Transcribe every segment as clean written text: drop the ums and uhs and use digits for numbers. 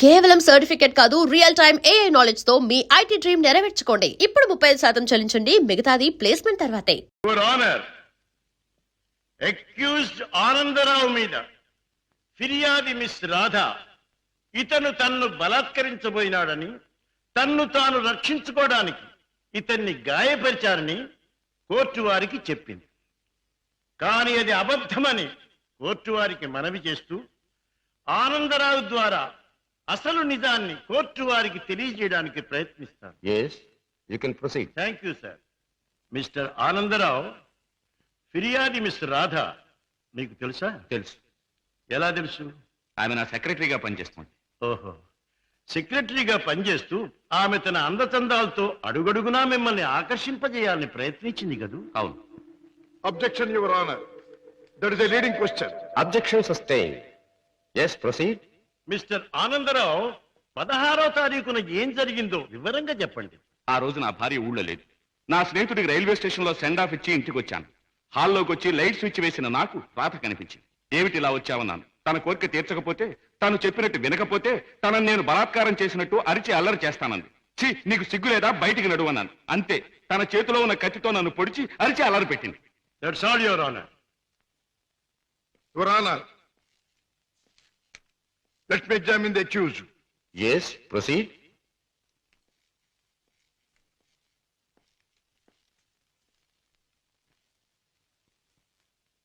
కేవలం సర్టిఫికేట్ కాదు, real time AI knowledge తో మీ IT డ్రీమ్ నెరవేర్చుకోండి. ఇప్పుడు 35% చెల్లించండి, మిగతాది ప్లేస్మెంట్ తర్వాతే. యువర్ ఆనర్, అక్యూజ్డ్ ఆనందరావు మీద ఫిర్యాది మిస్ రాధ ఇతను తన్ను బలాత్కరించబోయినాడని, తన్ను తాను రక్షించుకోవడానికి ఇతన్ని గాయపరిచారని కోర్టు వారికి చెప్పింది. కానీ అది అబద్ధమని కోర్టు వారికి మనవి చేస్తూ ఆనందరావు ద్వారా అసలు నిజాన్ని కోర్టు వారికి తెలియజేయడానికి ప్రయత్నిస్తాను. Yes, you can proceed. Thank you sir. Mister Anandarao, ఫిర్యాది మిస్ రాధ మీకు తెలుసా? తెలుసు. ఎలా తెలుసు? ఆమె నా సెక్రటరీగా పనిచేస్తుంది. ఓహో, సెక్రటరీగా పనిచేస్తూ ఆమె తన అందచందాలతో అడుగడుగునా మిమ్మల్ని ఆకర్షింపజేయాలని ప్రయత్నించింది కదూ? అవును. Objection, Your Honor. That is a leading question. Objection sustained. Yes, proceed. Mister Anandarao, 16వ తారీఖున ఏం జరిగిందో వివరంగా చెప్పండి. ఆ రోజు నా భార్య ఊళ్ళో లేదు. నా స్నేహితుడికి రైల్వే స్టేషన్ లో సెండ్ ఆఫ్ ఇచ్చి ఇంటికి వచ్చాను. హాల్లోకి వచ్చి లైట్ స్విచ్ వేసిన నాకు రాత కనిపించింది. ఏమిటి ఇలా వచ్చావన్నాను. తన కోరిక తీర్చకపోతే, తను చెప్పినట్టు వినకపోతే తనను నేను బలాత్కారం చేసినట్టు అరిచి అల్లరి చేస్తానంది. ఛీ, నీకు సిగ్గు లేదా, బయటికి నడువన్నాను. అంతే, తన చేతిలో ఉన్న కత్తితో నన్ను పొడిచి అరిచి అల్లరి పెట్టింది. That's all, your honour. Your Honor, let me examine the accused. Yes, proceed.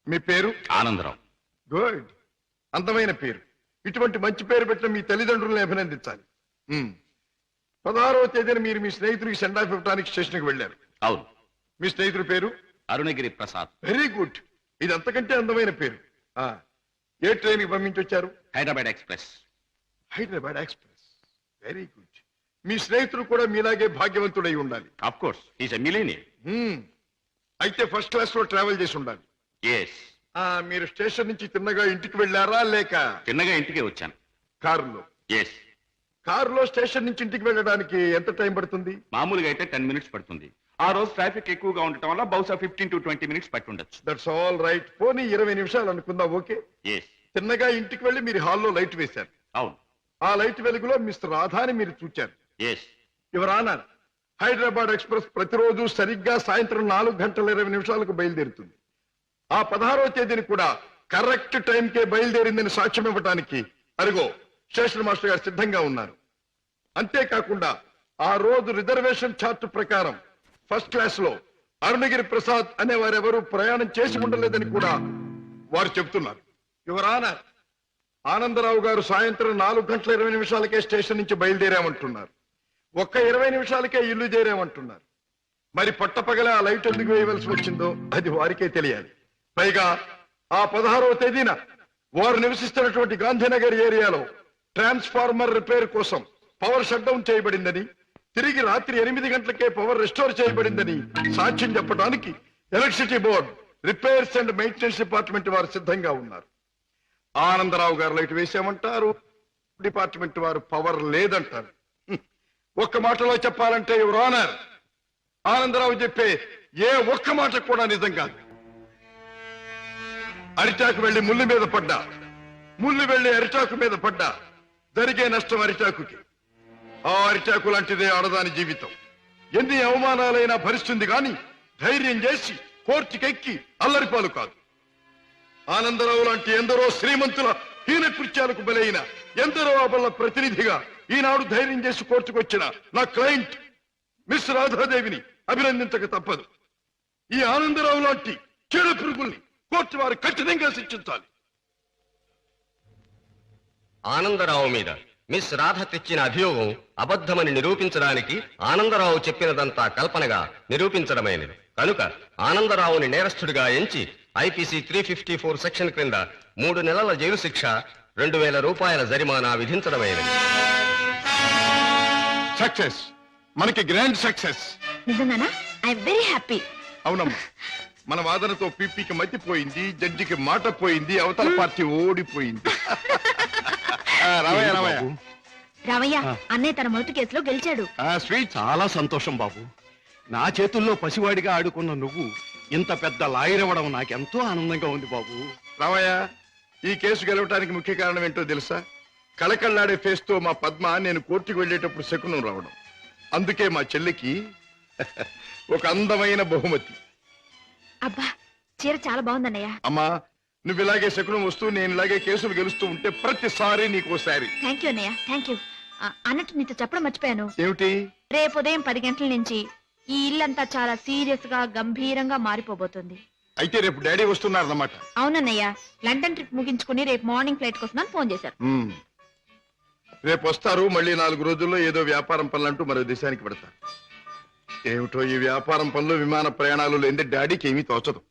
మీ పేరు? ఆనందరావు. గుడ్, అందమైన పేరు. ఇటువంటి మంచి పేరు పెట్టిన మీ తల్లిదండ్రులను అభినందించాలి. 16వ తేదీన మీరు మీ స్నేహితుడికి సెండ్ ఆఫ్ ఇవ్వడానికి స్టేషన్కి వెళ్ళారు. అవును. మీ స్నేహితుడి పేరు? అరుణగిరి ప్రసాద్. వెరీ గుడ్, ఇది అంతకంటే అందమైన పేరు. ఏ ట్రైన్కి పంపించొచ్చారు? Hyderabad express. Hyderabad express, very good. మీ స్నేహితుడు కూడా మీలాగే భాగ్యవంతుడై ఉండాలి. Of course, is a millionaire. అయితే ఫస్ట్ క్లాస్ లో ట్రావెల్ చేసి ఉండాలి. Yes. మీరు స్టేషన్ నుంచి తిన్నగా ఇంటికి వెళ్ళారా లేక తిన్నగా ఇంటికే వచ్చాను. కారులో? Yes. కారులో స్టేషన్ నుంచి ఇంటికి వెళ్ళడానికి ఎంత టైం పడుతుంది? మామూలుగా అయితే 10 minutes పడుతుంది. ఆ రోజు ట్రాఫిక్ ఎక్కువగా ఉండటం వల్ల బహుశా 15 to 20 minutes పట్టి ఉండొచ్చు. That's all right. పోనీ 20 నిమిషాలు అనుకుందాం. ఓకే. Yes. తిన్నగా ఇంటికి వెళ్ళి మీరు హాల్లో లైట్ వేశారు. అవును. ఆ లైట్ వెలుగులో మిస్టర్ రాధాని మీరు చూచారు. Yes. Your honour, Hyderabad express ప్రతిరోజు సరిగ్గా సాయంత్రం 4:20 బయలుదేరుతుంది. ఆ 16వ తేదీని కూడా కరెక్ట్ టైంకే బయలుదేరిందని సాక్ష్యం ఇవ్వడానికి అరుగో స్టేషన్ మాస్టర్ గారు సిద్ధంగా ఉన్నారు. అంతేకాకుండా ఆ రోజు రిజర్వేషన్ చార్ట్ ప్రకారం ఫస్ట్ క్లాస్ లో అరుణగిరి ప్రసాద్ అనే వారెవరూ ప్రయాణం చేసి ఉండలేదని కూడా వారు చెబుతున్నారు. యువర్ ఆనర్, ఆనందరావు గారు సాయంత్రం 4:20 స్టేషన్ నుంచి బయలుదేరామంటున్నారు. ఒక్క 20 నిమిషాలకే ఇల్లు చేరామంటున్నారు. మరి పట్టపగల ఆ లైట్ ఎందుకు వేయవలసి వచ్చిందో అది వారికే తెలియాలి. పైగా ఆ 16వ తేదీన వారు నివసిస్తున్నటువంటి గాంధీనగర్ ఏరియాలో ట్రాన్స్ఫార్మర్ రిపేర్ కోసం పవర్ షట్ డౌన్ చేయబడిందని, తిరిగి రాత్రి 8 గంటలకే పవర్ రెస్టోర్ చేయబడిందని సాక్ష్యం చెప్పడానికి electricity board, repairs and maintenance department వారు సిద్ధంగా ఉన్నారు. ఆనందరావు గారు లైట్ వేసామంటారు, డిపార్ట్మెంట్ వారు పవర్ లేదంటారు. ఒక్క మాటలో చెప్పాలంటే యువర్ ఆనర్, ఆనందరావు చెప్పే ఏ ఒక్క మాట కూడా నిజం కాదు. అరిటాకు వెళ్లి ముళ్ళు మీద పడ్డా, ముళ్ళు వెళ్లి అరిటాకు మీద పడ్డా జరిగే నష్టం అరిటాకుకి. ఆ అరిటాకు లాంటిదే ఆడదాని జీవితం. ఎన్ని అవమానాలైనా భరిస్తుంది గాని ధైర్యం చేసి కోర్టుకెక్కి అల్లరిపాలు కాదు. ఆనందరావు లాంటి ఎందరో శ్రీమంతుల హీన కృత్యాలకు బలైన ఎందరో అబల ప్రతినిధిగా ఈనాడు ధైర్యం చేసి కోర్టుకొచ్చిన నా క్లయింట్ మిస్ రాధాదేవిని అభినందించక తప్పదు. ఈ ఆనందరావు లాంటి చీడ పురుగుల్ని కోర్టు వారు కఠినంగా శిక్షించాలి. ఆనందరావు మీద మిస్ రాధ తెచ్చిన అభియోగం అబద్ధమని నిరూపించడానికి ఆనందరావు చెప్పినదంతా కల్పనగా నిరూపించడమైనది. కనుక ఆనందరావుని నేరస్తుడిగా ఎంచి ఐపీసీ 354 సెక్షన్ క్రింద 3 నెలల జైలు శిక్ష, 2000 రూపాయల జరిమానా విధించడమైనది. సక్సెస్, మనకి గ్రాండ్ సక్సెస్. నిజంగానా? I very happy. అవునమ్మా, మన వాదనతో పీపీకి మతిపోయింది, జడ్జికి మాట పోయింది, అవతల పార్టీ ఓడిపోయింది. రామయ్య, అన్నయ్య తన మొదటి కేసులో గెలిచాడు. చాలా సంతోషం బాబు. నా చేతుల్లో పసివాడిగా ఆడుకున్న నువ్వు ఇంత పెద్ద లాయర్ అవ్వడం నాకెంతో ఆనందంగా ఉంది బాబు. రామయ్య, ఈ కేసు గెలవటానికి ముఖ్య కారణం ఏంటో తెలుసా? కళకళ్ళాడే ఫేస్ తో మా పద్మ నేను కోర్టుకు వెళ్ళేటప్పుడు శకునం రావడం. అందుకే మా చెల్లికి ఒక అందమైన బహుమతి. అబ్బా చీర చాలా బాగుందన్నయ్య. అమ్మా, నువ్వు ఇలాగే శకునం వస్తూ నేను ఇలాగే కేసులు గెలుస్తూ ఉంటే ప్రతిసారి నీకోసారి. థ్యాంక్ యూ అన్నయ్య, థ్యాంక్ యూ. అన్నట్టు నీతో చెప్పడం మర్చిపోయాను. ఏమిటి? రేపు ఉదయం 10 గంటల నుంచి ఈ ఇల్లంతా చాలా సీరియస్ గా గంభీరంగా మారిపోబోతుంది. అయితే రేపు డాడీ వస్తున్నారన్నమాట. అవునన్నయ్య, లండన్ ట్రిప్ ముగించుకుని రేపు మార్నింగ్ ఫ్లైట్ కోసం ఫోన్ చేశారు. రేపు వస్తారు. మళ్ళీ 4 రోజుల్లో ఏదో వ్యాపారం పనులంటూ మరో దేశానికి పెడతారు. ఏమిటో ఈ వ్యాపారం పనులు, విమాన ప్రయాణాలు లేని డాడీకి ఏమీ తోచదు.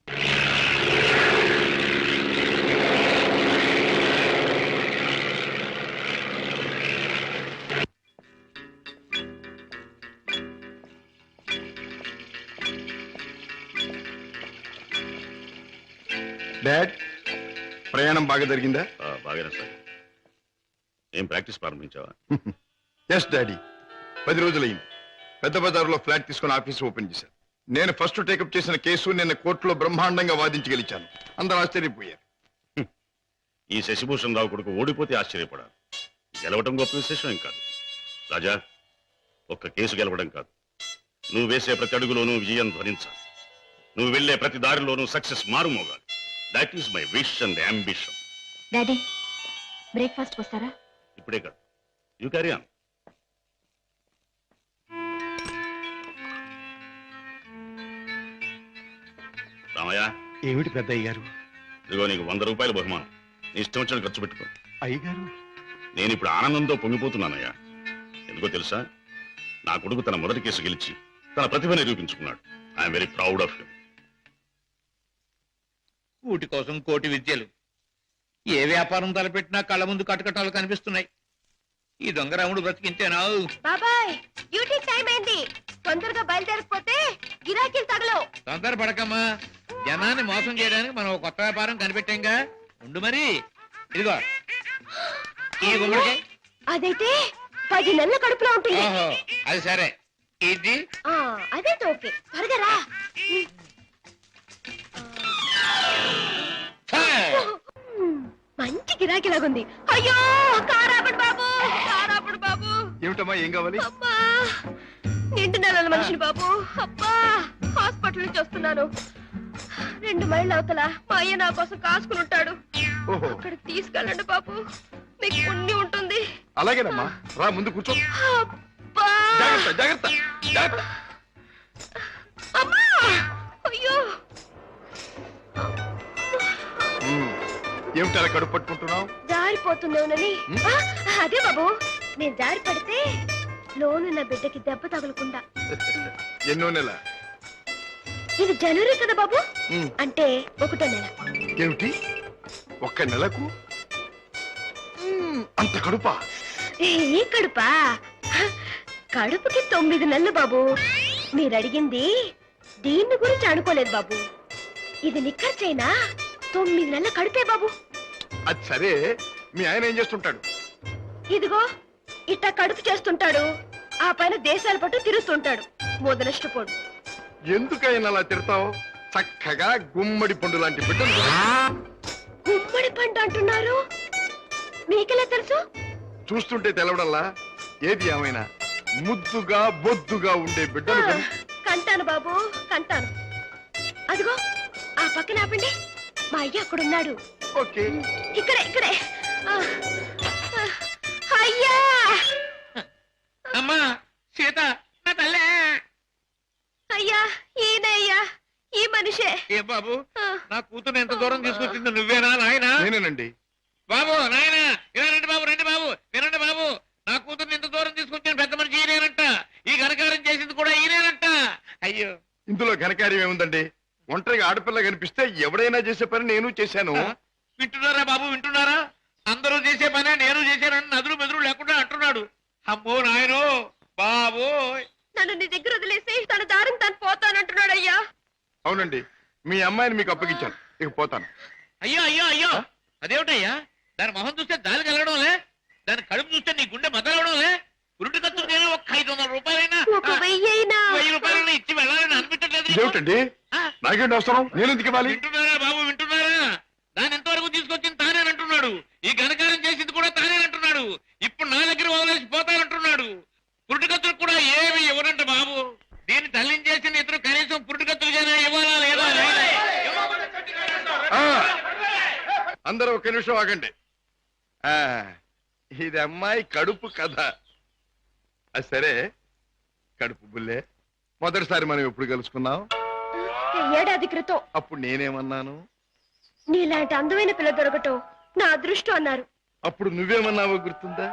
డాడ్, ప్రయాణం బాగా జరిగిందా? బాగానే సార్. ఏం ప్రాక్టీస్ ప్రారంభించావా? ఎస్ డాడీ, 10 రోజులైంది. పెద్ద బజార్లో ఫ్లాట్ తీసుకుని ఆఫీస్ ఓపెన్ చేశాను. నేను ఫస్ట్ టేకప్ చేసిన కేసు నిన్న కోర్టులో బ్రహ్మాండంగా వాదించి గెలిచాను. అందరూ ఆశ్చర్యపోయారు. ఈ శశిభూషణ్ రావు కొడుకు ఓడిపోతే ఆశ్చర్యపడాలి. గెలవడం గొప్ప విశేషం ఏం కాదు. రాజా, ఒక్క కేసు గెలవడం కాదు, నువ్వు వేసే ప్రతి అడుగులోనూ విజయం ధ్వనించాలి. నువ్వు వెళ్లే ప్రతి దారిలోనూ సక్సెస్ మారుమోగాలి. That is my wish and ambition. Daddy, breakfast వస్తారా? ఇప్పుడే కాదు, యూ క్యారీ ఆన్. రామయ్య, ఏమిటి పెద్దయ్య గారు? ఇదిగో నీకు 100 రూపాయల బహుమానం. నీ ఇష్టం వచ్చిన ఖర్చు పెట్టుకో. అయ్యగారు, నేను ఇప్పుడు ఆనందంతో పొంగిపోతున్నానయ్యా. ఎందుకో తెలుసా? నా కొడుకు తన మొదటి కేసు గెలిచి తన ప్రతిభ నిరూపించుకున్నాడు. I'm very proud of him. కూటి కోసం కోటి విద్యలు. ఏ వ్యాపారం తలపెట్టినా కళ్ళ ముందు కటకటాలు కనిపిస్తున్నాయి. ఈ దొంగరాముడు బ్రతికించేనా? బాబాయ్, డ్యూటీ టైం అయింది. తొందరగా బయలుదేరకపోతే గిరాకీలు తగలవు. తొందర పడకమ్మా. జనాన్ని మోసం చేయడానికి మనం ఒక కొత్త వ్యాపారం కనిపెట్టాంగా. ఉండు మరి. ఇదిగో ఈ గుమ్మడికాయ. అదైతే 10 నెలల కడుపులో ఉంటుంది. ఓహో, అది సరే. ఇది అదైతే ఓకే. త్వరగా రా. మంచి గిరాకీలాగుంది. అయ్యో, కారాపడు బాబు, కారాపడు బాబు. ఏమిటమ్మా, ఏం కావాలి? అబ్బా, నిండు నెలల మనిషిని బాబు. అబ్బా, హాస్పిటల్ నుంచి వస్తున్నాను. 2 మైళ్ళ అవతల మా అయ్య నా కోసం కాసుకుని ఉంటాడు. ఓహో, అక్కడికి తీసుకెళ్ళండి బాబు, మీకు పుణ్యం ఉంటుంది. అలాగేనమ్మా, రా ముందు కూర్చో. అబ్బా, జాగ్రత్త జాగ్రత్త జాగ్రత్త. అమ్మా, అయ్యో. ఏమిటి అలా కడుపు పట్టుకుంటున్నావు? జారిపోతుందేమోనని. అదే బాబు, నేను జారి పడితే లోనున్న బిడ్డకి దెబ్బ తగలకుండా. ఎన్నో నెల? ఇది జనవరి కదా బాబు, అంటే 1వ నెల. ఏమిటి, 1 నెలకు అంత కడుపా? ఏ కడుపా? కడుపుకి 9 నెలలు బాబు. మీరు అడిగింది దీన్ని గురించి అనుకోలేదు బాబు. ఇది నిక్కర్చైనా 9 నెలల కడుపే బాబు. అది సరే, మీ ఆయన ఏం చేస్తుంటాడు? ఇదిగో ఇట్ట కడుపు చేస్తుంటాడు. ఆ పైన దేశాల పట్టు తిరుగుతుంటాడు. మొదలష్టపోడు. ఎందుకైనా అలా తిడతావు? చక్కగా గుమ్మడి పండు లాంటి బిడ్డలు. గుమ్మడి పంట అంటున్నారు, మీకెలా తెలుసు? చూస్తుంటే తెలవడల్లా. ఏది ఏమైనా ముద్దుగా బొద్దుగా ఉండే బిడ్డలు కంటాను బాబు, కంటాను. అదిగో ఆ పక్కన ఆపండి, మా అయ్య అక్కడున్నాడు. ఓకే, ఇక్కడే ఇక్కడే. అయ్యా, అమ్మా సీత, నా తల్లే. అయ్యా, ఈయనయ్యా, ఈ మనిషే. ఏ బాబు, నా కూతురు ఎంత దూరం తీసుకొచ్చింది నువ్వేనా నాయనా? నేనేనండి. బాబు, నాయన ఇలా రండి బాబు, రండి బాబు, వినండి బాబు. నా కూతురు ఎంత దూరం తీసుకొచ్చిన పెద్ద మనిషి ఈయనేనంట. ఈ ఘనకారం చేసింది కూడా ఈయనేనంట. అయ్యో, ఇందులో ఘనకార్యం ఏముందండి? ఒంటరిగా ఆడపిల్ల కనిపిస్తే ఎవడైనా చేసే పని నేను చేశాను. వింటున్నారా బాబు, వింటున్నారా? అందరూ చేసే పనే నేను చేశానని నదులు మెదురు లేకుండా అంటున్నాడు. అమ్మో నాయనో బాబు. నన్ను నీ దగ్గర వదిలేసి తన దారిని తను పోతానంటున్నాడు. అయ్యా, అవునండి, మీ అమ్మాయిని మీకు అప్పగించాను, ఇక పోతాను. అయ్యో అయ్యో అయ్యో, అదేమిటయ్యా? దాని మొహం చూస్తే దానికి వెళ్ళడంలే, దాని కడుపు చూస్తే నీ గుండె మదలవడంలే. ఉరుటి ఖర్చు నేను ఒక 500 రూపాయలైనా, 1000 రూపాయలైనా ఇచ్చి వెళ్ళాలని అనిపించట్లేదు. ఇదేమిటండి, నాకేంటి అవసరం? నేను ఎందుకు ఇవ్వాలి? వింటున్నారా బాబు, వింటున్నారా? దాని ఎంతవరకు తీసుకొచ్చింది తానేనంటున్నాడు. ఈ ఘనకారం చేసింది కూడా తానేనంటున్నాడు. ఒక్క నిమిషం ఆగండి. ఆ, ఇది అమ్మాయి కడుపు కథ. అది సరే, కడుపు బుల్లే, మొదటిసారి మనం ఎప్పుడు కలుసుకున్నాం? ఏడాది క్రితం. అప్పుడు నేనేమన్నాను? నీలాంటి అందమైన పిల్ల దొరకటం నా అదృష్టం అన్నారు. అప్పుడు నువ్వేమన్నావో గుర్తుందా?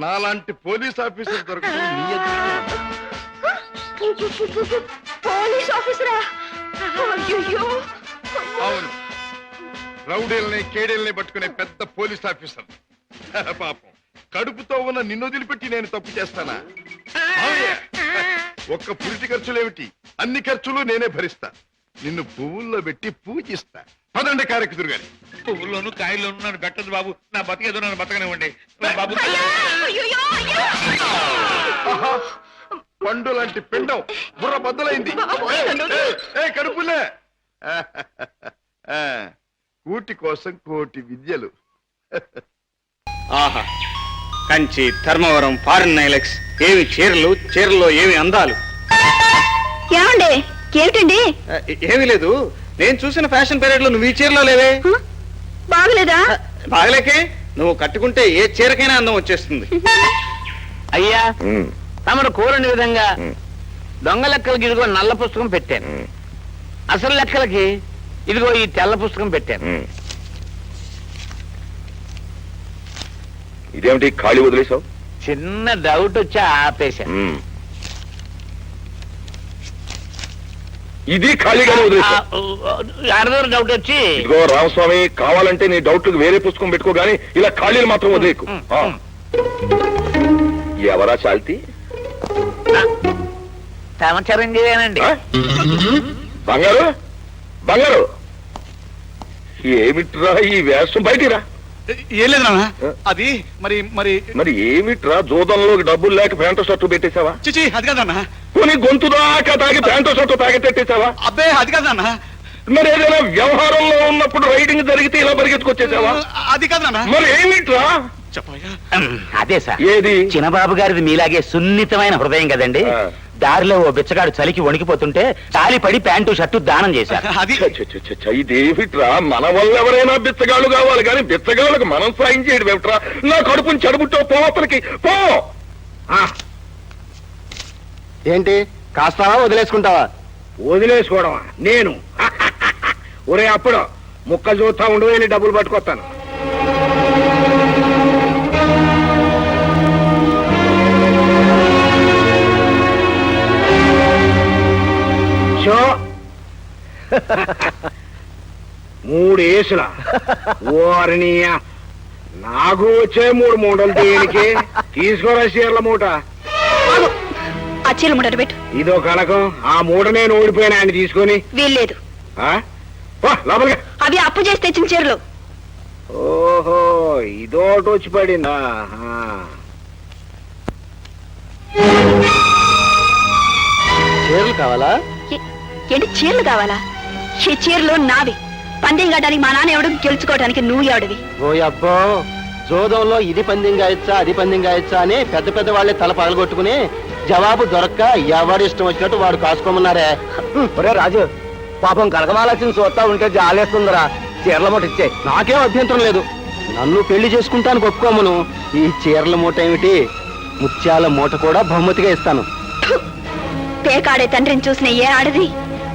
నాలాంటి పోలీస్ ఆఫీసర్ దొరకడం నీ అదృష్టం. పోలీస్ ఆఫీసరా? అయ్యయ్యో. అవును, రౌడీల్ని కేడీల్ని పట్టుకునే పెద్ద పోలీస్ ఆఫీసర్. పాపం, కడుపుతో ఉన్న నిన్ను వదిలిపెట్టి నేను తప్పు చేస్తానా? మావయ్య, ఒక్క పురిటి ఖర్చులేమిటి, అన్ని ఖర్చులు నేనే భరిస్తా. నిన్ను పువ్వుల్లో పెట్టి పూజిస్తా. పదండి కారెక్కుదురు గాని. పువ్వుల్లోను కాయల్లోను నన్ను పెట్టదు బాబు. నా బతికేదో నన్ను బతకనివ్వండి బాబు. అయ్యయ్యో, అయ్యో. ఆహా, పండు లాంటి పిండం బుర్ర బద్దలైంది. కడుపులే. కూటి కోసం కోటి విద్యలు. ఆహా, కంచి, ధర్మవరం, ఫారిన్ నైలెక్స్, ఏమి చీరలు, చీరల్లో ఏమి అందాలు. ఏమండి, ఏమిటండి? ఏమీ లేదు, నేను చూసిన ఫ్యాషన్ పీరియడ్ లో నువ్వు ఈ చీరలో లేవే. బాగలేదా? బాగలేకే, నువ్వు కట్టుకుంటే ఏ చీరకైనా అందం వచ్చేస్తుంది. అయ్యా, తమరు కోరని విధంగా దొంగ లెక్కలకి ఇదిగో నల్ల పుస్తకం పెట్టాను, అసలు లెక్కలకి ఇదిగో ఈ తెల్ల పుస్తకం పెట్టాను. ఇదేమిటి ఖాళీ వదిలేసావు? చిన్న డౌట్ వచ్చి ఆపేశాను. ఇది ఖాళీగానే అరదూరు డౌట్ వచ్చి ఇదిగో రామస్వామి, కావాలంటే నీ డౌట్లకు వేరే పుస్తకం పెట్టుకో గానీ ఇలా ఖాళీలు మాత్రం వదిలేకు. ఎవరా చాల్తి? తమ చిరంజీవేనండి. బంగారు, బంగారు, ఏమిట్రా ఈ వేషం? బయటిరా. ఏం లేదు నాన్న, అది మరి మరి మరి ఏమిట్రా, జోదంలోకి డబ్బులు లేక ప్యాంటు షర్టు పెట్టేశావా? చిచి, అది కాదన్నా. కొని గొంతు దాకా తాగి ప్యాంటు షర్టు తాగెట్టేసావా? అబ్బే, అది కాదన్నా. మరి ఏదైనా వ్యవహారంలో ఉన్నప్పుడు రైడింగ్ జరిగితే ఇలా పరిగెత్తుకొచ్చేసావా? అది కాదన్నా. మరి ఏమిట్రా? చెప్పయ్యా. అదే సార్, ఏది? చిన్నబాబు గారిది మీలాగే సున్నితమైన హృదయం కదండి. దారిలో ఓ బిచ్చగాడు చలికి వణికిపోతుంటే చాలి పడి ప్యాంటు షర్టు దానం చేశారు. అది ఇదేమిట్రా, మన వల్ల ఎవరైనా బిచ్చగాళ్ళు కావాలి కానీ బిచ్చగాళ్ళకు మనం సాయం చేయడం ఏమిట్రా? నా కడుపుని చెడబుట్టో పోతలకి పో. ఏంటి, కాస్తావా వదిలేసుకుంటావా? వదిలేసుకోవడమా? నేను ఒరే అప్పుడు ముక్కలు చూస్తా ఉండు, నేను డబ్బులు పట్టుకొస్తాను. మూడు ఏసుల ఓరినియా, నాకు వచ్చే 3 మూటలు దేనికి? తీసుకోరా చీరల మూట. ఆ చీర మూట పెట్టు. ఇదో కనకం, ఆ మూట నేను ఓడిపోయినా ఆయన తీసుకొని. వీల్లేదు. లోపలిగా. అవి అప్పు చేసి తెచ్చిన చీరలు. ఓహో, ఇదోటి వచ్చి పడిందా? చీరలు కావాలా? ఏంటి చీరలు కావాలా? ఈ చీరలు నావి. పందెం కట్టడానికి మా నాన్న ఎవడు, గెలుచుకోవడానికి నువ్వు ఎవడివి? ఓ అబ్బో, జోదంలో ఇది పందెం గాయచ్చా అది పందెం గాయచ్చా అని పెద్ద పెద్ద వాళ్ళే తల పగలగొట్టుకుని జవాబు దొరక్క ఎవడి ఇష్టం వచ్చినట్టు వాడు కాసుకోమన్నారే. ఒరే రాజు, పాపం కనకమాలక్ష్మి చూస్తా ఉంటే జాలేస్తుందిరా. చీరల మూట ఇచ్చే. నాకేం అభ్యంతరం లేదు, నన్ను పెళ్లి చేసుకుంటాను ఒప్పుకోమను. ఈ చీరల మూట ఏమిటి, ముత్యాల మూట కూడా బహుమతిగా ఇస్తాను. పేకాడే తండ్రిని చూసిన ఏ ఆడది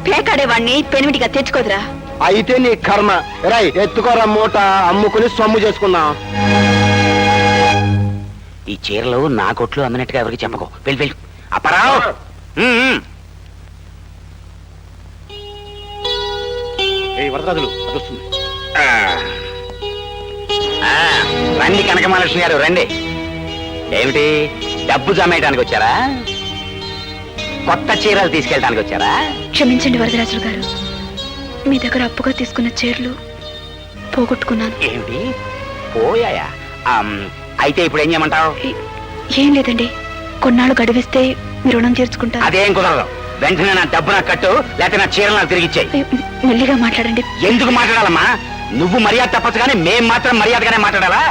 పేకాడే వాడిని పెనిమిటిగా తెచ్చుకోదురా. అయితే నీ కర్మ. రై, ఎత్తుకోరా మూట, అమ్ముకుని సొమ్ము చేసుకున్నా. ఈ చీరలు నా కొట్లు అమ్మినట్టుగా ఎవరికి చెప్పకు. వెళ్ళి వెళ్ళు. అపరావు. వరదరాజులు అది వస్తుంది. రండి కనకమహాలక్ష్మి గారు, రండి. ఏమిటి, డబ్బు జమేయడానికి వచ్చారా? కొత్త చీరలు తీసుకెళ్ళడానికి వచ్చారా? క్షమించండి వరదరాజులు గారు, మీ దగ్గర అప్పుగా తీసుకున్న చీరలు పోగొట్టుకున్నాను. ఏమిటి, పోయాయా? అయితే ఇప్పుడు ఏం చేయమంటావు? ఏం లేదండి, కొన్నాళ్ళు గడివిస్తే మీ రుణం తీర్చుకుంటారు. అదేం కుదరదు. వెంటనే నా డబ్బు నాకు కట్టు, లేకపోతే నా చీరలు నాకు తిరిగి ఇచ్చేయి. మెల్లిగా మాట్లాడండి. ఎందుకు మాట్లాడాలమ్మా? నువ్వు మర్యాద తప్పచ్చు కానీ మేం మాత్రం మర్యాదగానే మాట్లాడాలా?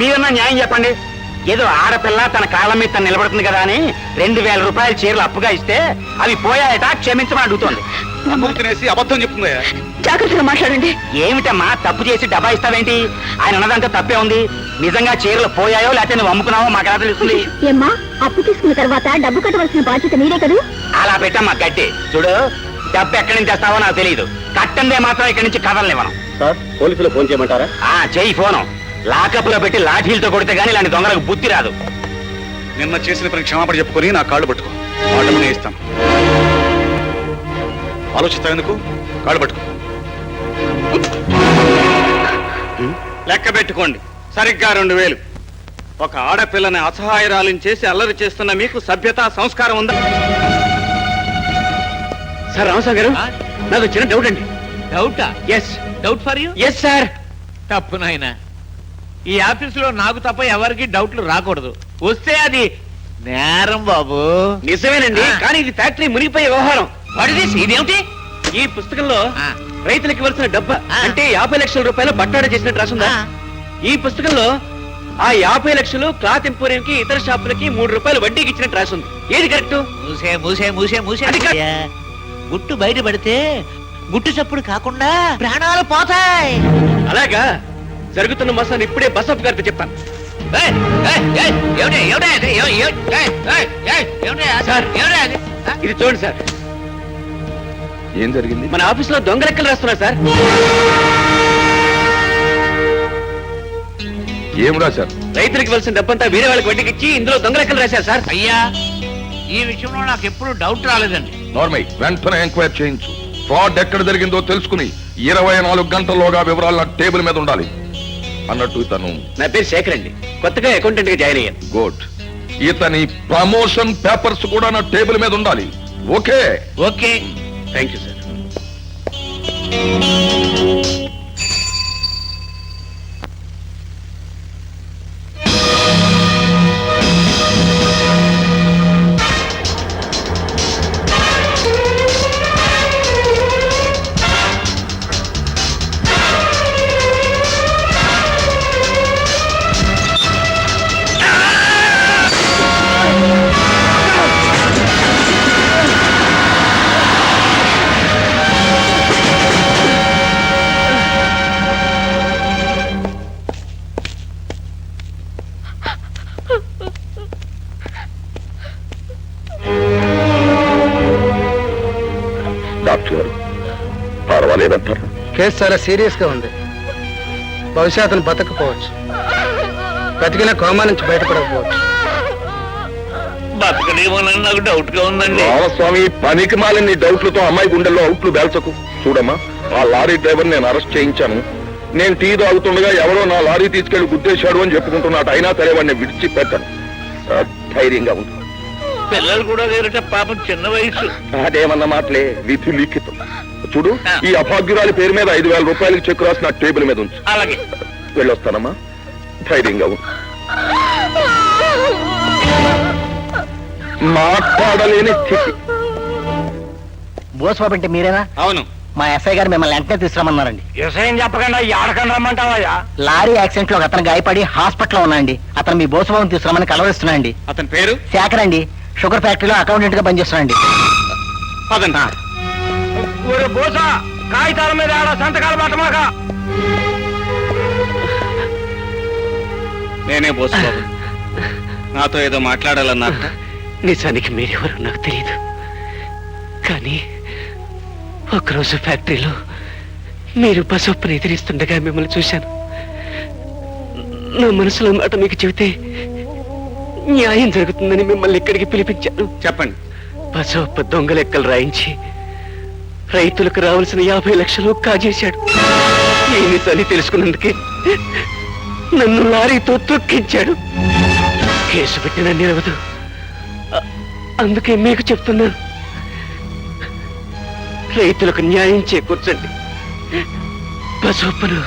మీరన్నా న్యాయం చెప్పండి. ఏదో ఆడపిల్ల తన కాళ్ళ మీద తను నిలబడుతుంది కదా అని 2000 రూపాయల చీరలు అప్పుగా ఇస్తే అవి పోయాయట, క్షమించమని అడుగుతోంది. అమ్మకు తినేసి అబద్ధం చెప్తుందయ్యా. జాగ్రత్తగా మాట్లాడండి. ఏమిటమ్మా తప్పు చేసి డబ్బా ఇస్తావేంటి? ఆయన ఉన్నదంతా తప్పే ఉంది. నిజంగా చీరలు పోయాయో లేకపోతే నువ్వు అమ్ముకున్నావో మాకు ఎలా తెలుస్తుంది? ఏమ్మా, అప్పు తీసుకున్న తర్వాత డబ్బు కట్టవలసిన బాధ్యత నీదే కదూ. అలా పెట్టమ్మా గట్టి. చూడు, డబ్బు ఎక్కడి నుంచి తెస్తావో నాకు తెలియదు. కట్టందే మాత్రం ఇక్కడి నుంచి కదలనివ్వను. సార్ పోలీసులు ఫోన్ చేయమంటారా? చెయ్యి ఫోను. లాకప్ లో పెట్టి లాఠీలతో కొడితే గానీ ఇలాంటి దొంగలకు బుద్ధి రాదు. నిన్న చేసిన పని క్షమాపణ చెప్పుకొని నా కాళ్ళు పట్టుకో. ఆ డబ్బు నేను ఇస్తాను. ఆలోచిస్తావెందుకు? కాళ్ళు పట్టుకో. లెక్క పెట్టుకోండి, సరిగ్గా 2000. ఒక ఆడపిల్లని అసహాయరాలను చేసి అల్లరి చేస్తున్న మీకు సభ్యత సంస్కారం ఉందా? సార్ రామస్వామి గారు, నాకు చిన్న డౌట్ అండి. డౌటా? Yes doubt for you? Yes sir. తప్పు నాయన. ఈ ఆఫీసులో నాకు తప్ప ఎవరికి డౌట్లు రాకూడదు. వస్తే అది నేరం బాబు. నిజమేనండి, కానీ ఇది ఫ్యాక్టరీ మునిగిపోయే వ్యవహారం. ఇదేమిటి? ఈ పుస్తకంలో ఆ. రైతులకు ఇవ్వాల్సిన డబ్బు ఆ. అంటే 50 లక్షల రూపాయలు బట్టాడ చేసినట్టు రాసుందా? ఆ. ఈ పుస్తకంలో ఆ 50 లక్షలు క్లాత్ ఎంపోరియం కి ఇతర షాపులకి 3 రూపాయలు వడ్డీకి ఇచ్చినట్టు రాసుంది. ఏది కరెక్ట్? మూసే మూసే మూసే మూసే అది కాదు. గుట్టు బయట పడితే గుట్టు చప్పుడు కాకుండా ప్రాణాలు పోతాయి. అలాగా, జరుగుతున్న మోసాన్ని ఇప్పుడే బసప్ గారితో చెప్తాను. ఏయ్, ఏయ్, ఏయ్, ఏమిటి, ఏమిటి అది? ఏమిటి అది? సార్. ఏమిటి అది? ఆ? ఇది చూడండి సార్, ఏం జరిగింది? మన ఆఫీస్ లో దొంగ లెక్కలు రాస్తున్నారు సార్. ఏం రాశారు? రైతులకు ఇవ్వాల్సిన డబ్బంతా వేరే వాళ్ళకి వడ్డీకి ఇచ్చి ఇందులో దొంగ లెక్కలు రాశారు సార్. అయ్యా, ఈ విషయంలో నాకు ఎప్పుడు డౌట్ రాలేదండి. నార్మల్ వెంటనే ఎంక్వైరీ చేయించు. ఫ్రాడ్ ఎక్కడ జరిగిందో తెలుసుకుని 24 గంటల్లోగా వివరాలు నా టేబుల్ మీద ఉండాలి. అన్నట్టు ఇతను నా పేరు శేఖర్ అండి, కొత్తగా అకౌంటెంట్ గా జాయిన్ అయ్యాను. గుడ్. ఇతని ప్రమోషన్ పేపర్స్ కూడా నా టేబుల్ మీద ఉండాలి. Okay? Okay. Thank you sir. Doctor గారు పర్వాలేదంటారు? కేసు చాలా సీరియస్ గా ఉంది. బహుశా అతను బతకపోవచ్చు, బతికిన కోమా నుంచి బయటపడకపోవచ్చు. బతకడేమోనని నాకు డౌట్ గా ఉందండి. రామస్వామి, పనికి మాలిన డౌట్లతో అమ్మాయి గుండెల్లో అవుట్లు బేల్చకు. చూడమ్మా, ఆ లారీ డ్రైవర్ నేను అరెస్ట్ చేయించాను. నేను టీ తాగుతుండగా ఎవరో నా లారీ తీసుకెళ్లి గుద్దేశాడు అని చెప్పుకుంటున్నాడు. అయినా సరే వాడిని విడిచిపెట్టాను. ధైర్యంగా ఉంటుంది. పిల్లలు కూడా లేరట, పాపం చిన్న వయసు. అదేమన్న మాటలే, విధి లిఖితం. చూడు, ఈ అభాగ్యురాలి పేరు మీద 5,000 రూపాయలకి చెక్ రాసి నా టేబుల్ మీద ఉంచు. అలాగే. వెళ్ళొస్తానమ్మా, ధైర్యంగా ఉంది. మాట్లాడలేని స్థితి. బోస్బాబు అంటే మీరేనా? అవును. మా ఎస్ఐ గారు మిమ్మల్ని వెంటనే తీసుకురమ్మన్నారండి. వ్యవసాయం చెప్పకుండా ఆడకండి రమ్మంటావా? లారీ యాక్సిడెంట్ లో అతను గాయపడి హాస్పిటల్లో ఉన్నాండి. అతను మీ బోసుబాబుని తీసుకురమ్మని కలవరిస్తున్నాండి. అతని పేరు శేఖర్ అండి, షుగర్ ఫ్యాక్టరీలో అకౌంటెంట్ గా పనిచేస్తున్నాండి. పదండి. బోసా, కాగితాల మీద ఆడ సంతకాలు పట్టమాక. నేనే బోసు బాబు, నాతో ఏదో మాట్లాడాలన్నారు. నిజానికి మీరెవరో నాకు తెలియదు, కానీ ఒకరోజు ఫ్యాక్టరీలో మీరు బసొప్పుని ఎదిరిస్తుండగా మిమ్మల్ని చూశాను. నా మనసులో మాట మీకు చెబితే న్యాయం జరుగుతుందని మిమ్మల్ని ఇక్కడికి పిలిపించాను. చెప్పండి. బసొప్ప దొంగ లెక్కలు రాయించి రైతులకు రావాల్సిన 50 లక్షలు కాజేశాడు. ఈ నిజాన్ని తెలుసుకున్నందుకే నన్ను లారీతో తొక్కించాడు. కేసు పెట్టిన నిలవదు, అందుకే మీకు చెప్తున్నాను, రైతులకు న్యాయం చేకూర్చండి. బసొప్పను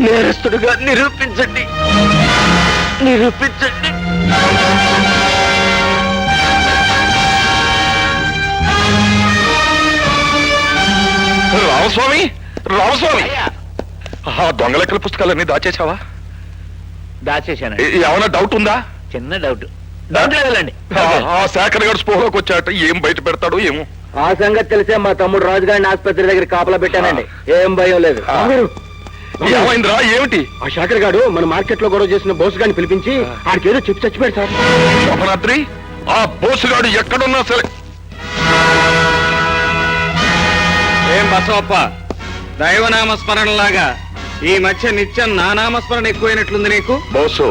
నేరస్తుడుగా నిరూపించండి. రామస్వామి, రామస్వామి, ఆ దొంగ లెక్కల పుస్తకాలన్నీ దాచేశావా? దాచేశానండి. ఏమైనా డౌట్ ఉందా? చిన్న డౌట్. డౌట్ లేదండి. ఆ శేఖర్ గారు స్పోలోకి వచ్చాట, ఏం బయట పెడతాడు ఏమో. ఆ సంగతి తెలిసే మా తమ్ముడు రాజుగారిని ఆసుపత్రి దగ్గర కాపలా పెట్టానండి. ఏం భయం లేదు. ఏమైందిరా? ఏమిటి? ఆ శాఖర్ గారు మన మార్కెట్ లో గొడవ చేసిన బోస్ గారిని పిలిపించి ఆడికి ఏదో చెప్పి చచ్చిపోయాడు సార్. శోభనాద్రి, ఆ బోసుగాడు ఎక్కడున్నా సరే. ఏం బసవప్ప, దైవనామ స్మరణలాగా ఈ మధ్య నిత్యం నా నామస్మరణ ఎక్కువైనట్లుంది నీకు? బోసు,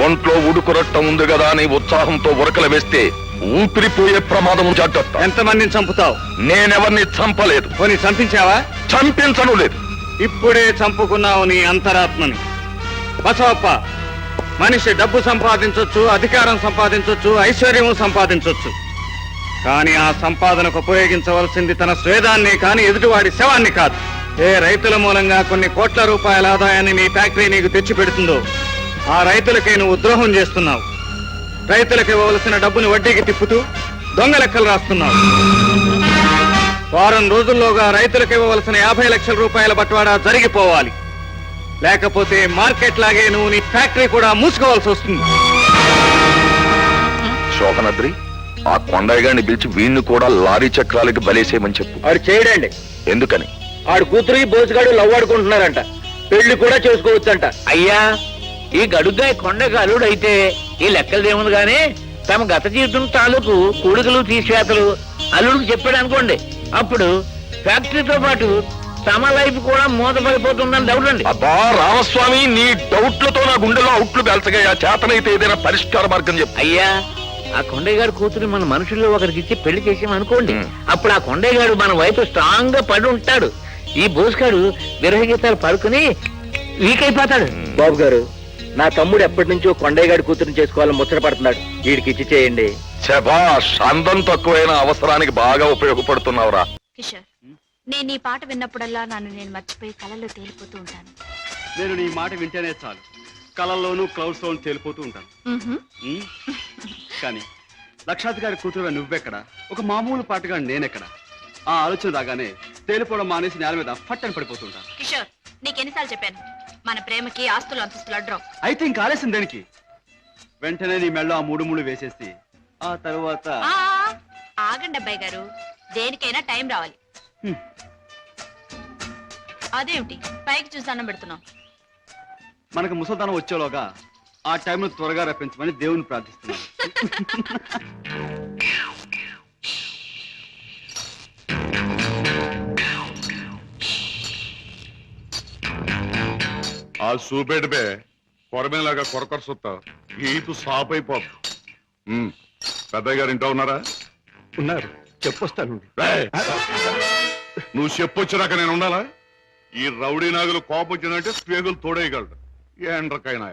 ఒంట్లో ఉడుకురట్టం ఉంది కదా అని ఉత్సాహంతో ఉరకలు వేస్తే ఊపిరిపోయే ప్రమాదం జాగ్రత్త. ఎంతమందిని చంపుతావు? నేనెవరిని చంపలేదు. పోనీ చంపించావా? చంపించను లేదు. ఇప్పుడే చంపుకున్నావు నీ అంతరాత్మని. బసవప్ప, మనిషి డబ్బు సంపాదించొచ్చు, అధికారం సంపాదించొచ్చు, ఐశ్వర్యం సంపాదించొచ్చు, కానీ ఆ సంపాదనకు ఉపయోగించవలసింది తన స్వేదాన్ని కాని ఎదుటివాడి శవాన్ని కాదు. ఏ రైతుల మూలంగా కొన్ని కోట్ల రూపాయల ఆదాయాన్ని నీ ఫ్యాక్టరీ నీకు తెచ్చిపెడుతుందో ఆ రైతులకే నువ్వు ద్రోహం చేస్తున్నావు. రైతులకు ఇవ్వవలసిన డబ్బుని వడ్డీకి తిప్పుతూ దొంగ లెక్కలు రాస్తున్నావు. వారం రోజుల్లోగా రైతులకు ఇవ్వవలసిన 50 లక్షల రూపాయల బట్వాడా జరిగిపోవాలి. లేకపోతే మార్కెట్ లాగే నువ్వు నీ ఫ్యాక్టరీ కూడా మూసుకోవాల్సి వస్తుంది. శోభనాద్రి, ఆ కొండయ్య గారిని పిలిచి వీణ్ణి కూడా లారీ చక్రాలకి బలేసేయమని చెప్పు. ఆడు చేయడండి. ఎందుకని? ఆడు కూతురు బోసుగాడు లవ్ ఆడుకుంటున్నారంట. పెళ్లి కూడా చేసుకోవచ్చంట. అయ్యా, ఈ గడుగ్గా కొండకు అల్లుడు అయితే ఈ లెక్కలదేముంది గానీ తమ గత జీవితం తాలూకు కూడికలు తీసివేతలు అల్లుడికి చెప్పాడు అనుకోండి, అప్పుడు ఫ్యాక్టరీతో పాటు తమ లైఫ్ కూడా మూతపడిపోతుందని డౌట్ అండి. అబ్బా రామస్వామి, నీ డౌట్లతో నా గుండెలో అవుట్లు బెల్చగా చేతనైతే ఏదైనా పరిష్కార మార్గం చెప్పు. అయ్యా, ఆ కొండయ్య గారి కూతురు మన మనుషుల్లో ఒకరికి ఇచ్చి పెళ్లి చేసామనుకోండి, అప్పుడు ఆ కొండయ్య గారు మన వైపు స్ట్రాంగ్ గా పడి ఉంటాడు. ఈ బోసుగాడు విరహ గీతాలు పడుకుని వీక్ అయిపోతాడు. బాబు గారు, నా తమ్ముడు ఎప్పటి నుంచో కొండయ్య గారి కూతురుని చేసుకోవాలని ముచ్చట పడుతున్నాడు. వీడికి ఇచ్చి చేయండి. శభాష్, అందం తక్కువైన అవసరానికి బాగా ఉపయోగపడుతున్నావురా. కిషోర్, నేను ఈ పాట విన్నప్పుడల్లా నేను మర్చిపోయి కళల్లో తేలిపోతూ ఉంటాను. నేను నీ మాట వింటేనే చాలు, కళల్లోనూ క్లౌడ్స్ లోను తేలిపోతూ ఉంటాను. కానీ లక్షాధికారి కూతురుగా నువ్వెక్కడ, ఒక మామూలు పాటగా నేనెక్కడ? ఆ ఆలోచన రాగానే తేలిపోవడం మానేసి నేల మీద ఫట్టని పడిపోతుంటాను. కిషోర్, నీకెన్నిసార్లు చెప్పాను, మన ప్రేమకి ఆస్తులు అంతస్తులు అడ్డం. అయితే ఇంకా ఆలస్యం దేనికి? వెంటనే నీ మెళ్ళో ఆ 3 ముళ్ళు వేసేసి ఆ తరువాత ఆగండి అబ్బాయి గారు, దేనికైనా టైం రావాలి. అదేమిటి పైకి చూసి అన్నం పెడుతున్నాం? మనకు ముసల్దానం వచ్చేలోగా ఆ టైంను త్వరగా రప్పించమని దేవుని ప్రార్థిస్తున్నాను. ఆ సూపేటపే కొరమేలాగా కొరకొర సుత్త ఈతు సాప్ అయిపోదు. పెద్దయ్య గారు ఇంట్లో ఉన్నారా? ఉన్నారు, చెప్పొస్తాను. నువ్వు చెప్పొచ్చినాక నేను ఉండాలా? ఈ రౌడీ నాగులు కోపం వచ్చిందంటే స్పేగులు తోడేయగలడు. ఏండ్రకైనా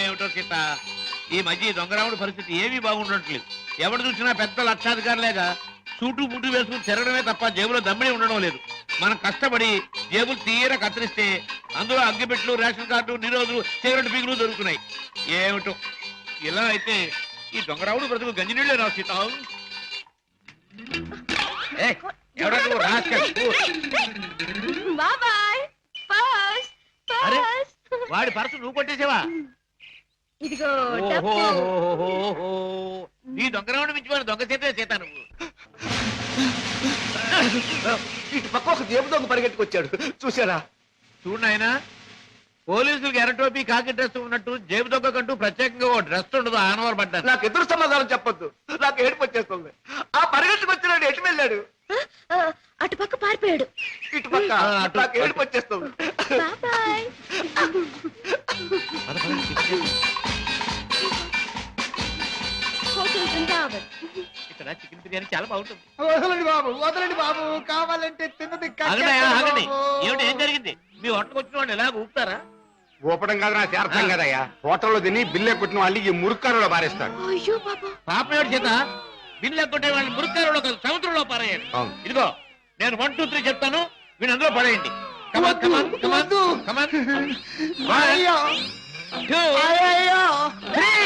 ఏమిటో సీత, ఈ మధ్య ఈ దొంగరాముడి పరిస్థితి ఏమీ బాగుండట్లేదు. ఎవరు చూసినా పెద్ద లక్షాధికారులేగా సూటు బూటు వేసుకుని తిరగడమే తప్ప జేబులో దమ్మిడి ఉండడం లేదు. మనం కష్టపడి జేబులు తీర కత్తిరిస్తే అందులో అగ్గిపెట్లు, రేషన్ కార్డు, నిరోధులు, సిగరెట్ పీగులు దొరుకుతున్నాయి. ఏమిటో ఇలా అయితే ఈ దొంగరాముడు బ్రతుకు గంజి నీళ్ళే రా సీత. వాడి పర్సు నువ్వు కొట్టేసావా? ఇదిగో ఈ దొంగరాముడు మించిపోయిన దొంగ చేతే చేత నువ్వు. ఇటు పక్క ఒక జేబు దొంగ పరిగెట్టుకొచ్చాడు, చూసారా? చూడు నాయనా, పోలీసులకు ఎర్రటోపీ కాకి డ్రెస్ ఉన్నట్టు జేబు దొంగకంటూ ప్రత్యేకంగా ఓ డ్రెస్ ఉండదు. ఆనవారు పడ్డారు. నాకు ఎదురు సమాధానం చెప్పొద్దు, నాకు ఏడుపు వచ్చేస్తుంది. ఆ పరిగెట్టుకొచ్చినాడు ఎటు వెళ్ళాడు? అటు పక్క పారిపోయాడు. ఇటు పక్క నాకు ఏడుపు వచ్చేస్తుంది. హోటల్ బృందావన్. ఇక్కడ చికెన్ బిర్యానీ చాలా బాగుంటుంది. వదలండి బాబు కావాలంటే తిన్నది ఆగండి. ఏమిటి, ఏం జరిగింది? మీ వంటకు వచ్చిన వాళ్ళు ఎలా ఊపుతారా? ఊపడం కాదు నా అర్థం కదయ్యా. హోటల్లో తిని బిల్లే కొట్టిన వాళ్ళు ఈ మురుక్కారులో పారేస్తారు. అయ్యో బాబా, పాపయోడి చేత బిల్లు కొట్టే వాళ్ళని మురుక్కారులో కాదు సముద్రంలో పారేయాలి. అవును. ఇదిగో నేను 1, 2, 3 చెప్తాను, వీళ్ళు అందులో పడేయండి. Come on, come on, come on, come on. 1, 2, 3.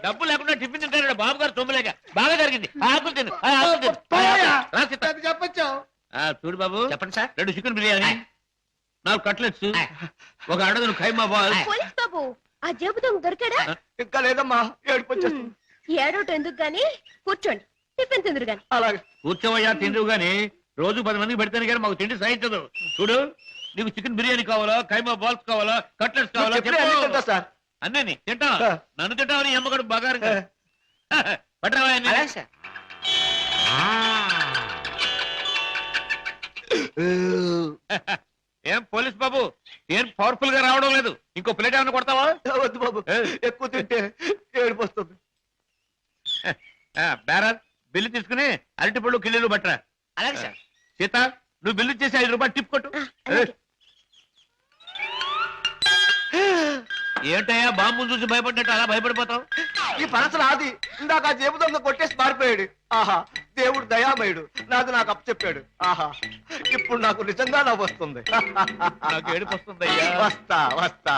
డబ్బు లేకుండా టిఫిన్ తింటాడు బాబు గారు తొమ్మిలేక. బాగా జరిగింది. ఆకులు తిను, ఆకులు తిను. రా సీత. చెప్పచ్చు. చూడు బాబు, చెప్పండి సార్. 2 చికెన్ బిర్యానీ, 4 కట్లెట్స్, 1 అడగను ఖైమా బాల్. పోలీస్ బాబు, ఆ జేబు దొంగ దొరికాడా? ఇంకా లేదమ్మా, ఏడుపు వచ్చేస్తుంది. ఏడోటి ఎందుకు గాని, కూర్చోండి, టిఫిన్ తిందురు గాని. అలాగే కూర్చోవయ్యా, తిందువు గాని రోజు 10 మందికి పెడతాను కానీ మాకు తిండి సహించదు. చూడు, నీకు చికెన్ బిర్యానీ కావాలా, ఖైమా బాల్స్ కావాలా, కట్లెట్స్ కావాలా? తింటా సార్. అన్నీ తింటా. నన్ను తింటావని అమ్మగడు బాగా పట్టరావా? ఏం పోలీస్ బాబు, ఏం పవర్ఫుల్ గా రావడం లేదు? ఇంకో ప్లేట్ ఏమైనా కొడతావా? వద్దు బాబు, ఎక్కువ తింటే ఏడుపు వస్తుంది. బేరర్, బిల్లు తీసుకుని అరటిపళ్ళు కిళ్ళలు పట్టరా. అలాగే సార్. సీత, నువ్వు బిల్లు చేసి 5 రూపాయలు టిప్ కొట్టు. ఏంటయ్యా బాంబు చూసి భయపడ్డట్టు అలా భయపడిపోతావు? ఈ పరసలు ఆది ఇందాక ఆ జేబు దొంగ కొట్టేసి మారిపోయాడు. ఆహా, దేవుడు దయామయుడు, నాది నాకు అప్పచెప్పాడు. ఆహా, ఇప్పుడు నాకు నిజంగా నవ్వు వస్తుంది. నాకు ఏడుపు వస్తుందయ్యా. వస్తా వస్తా.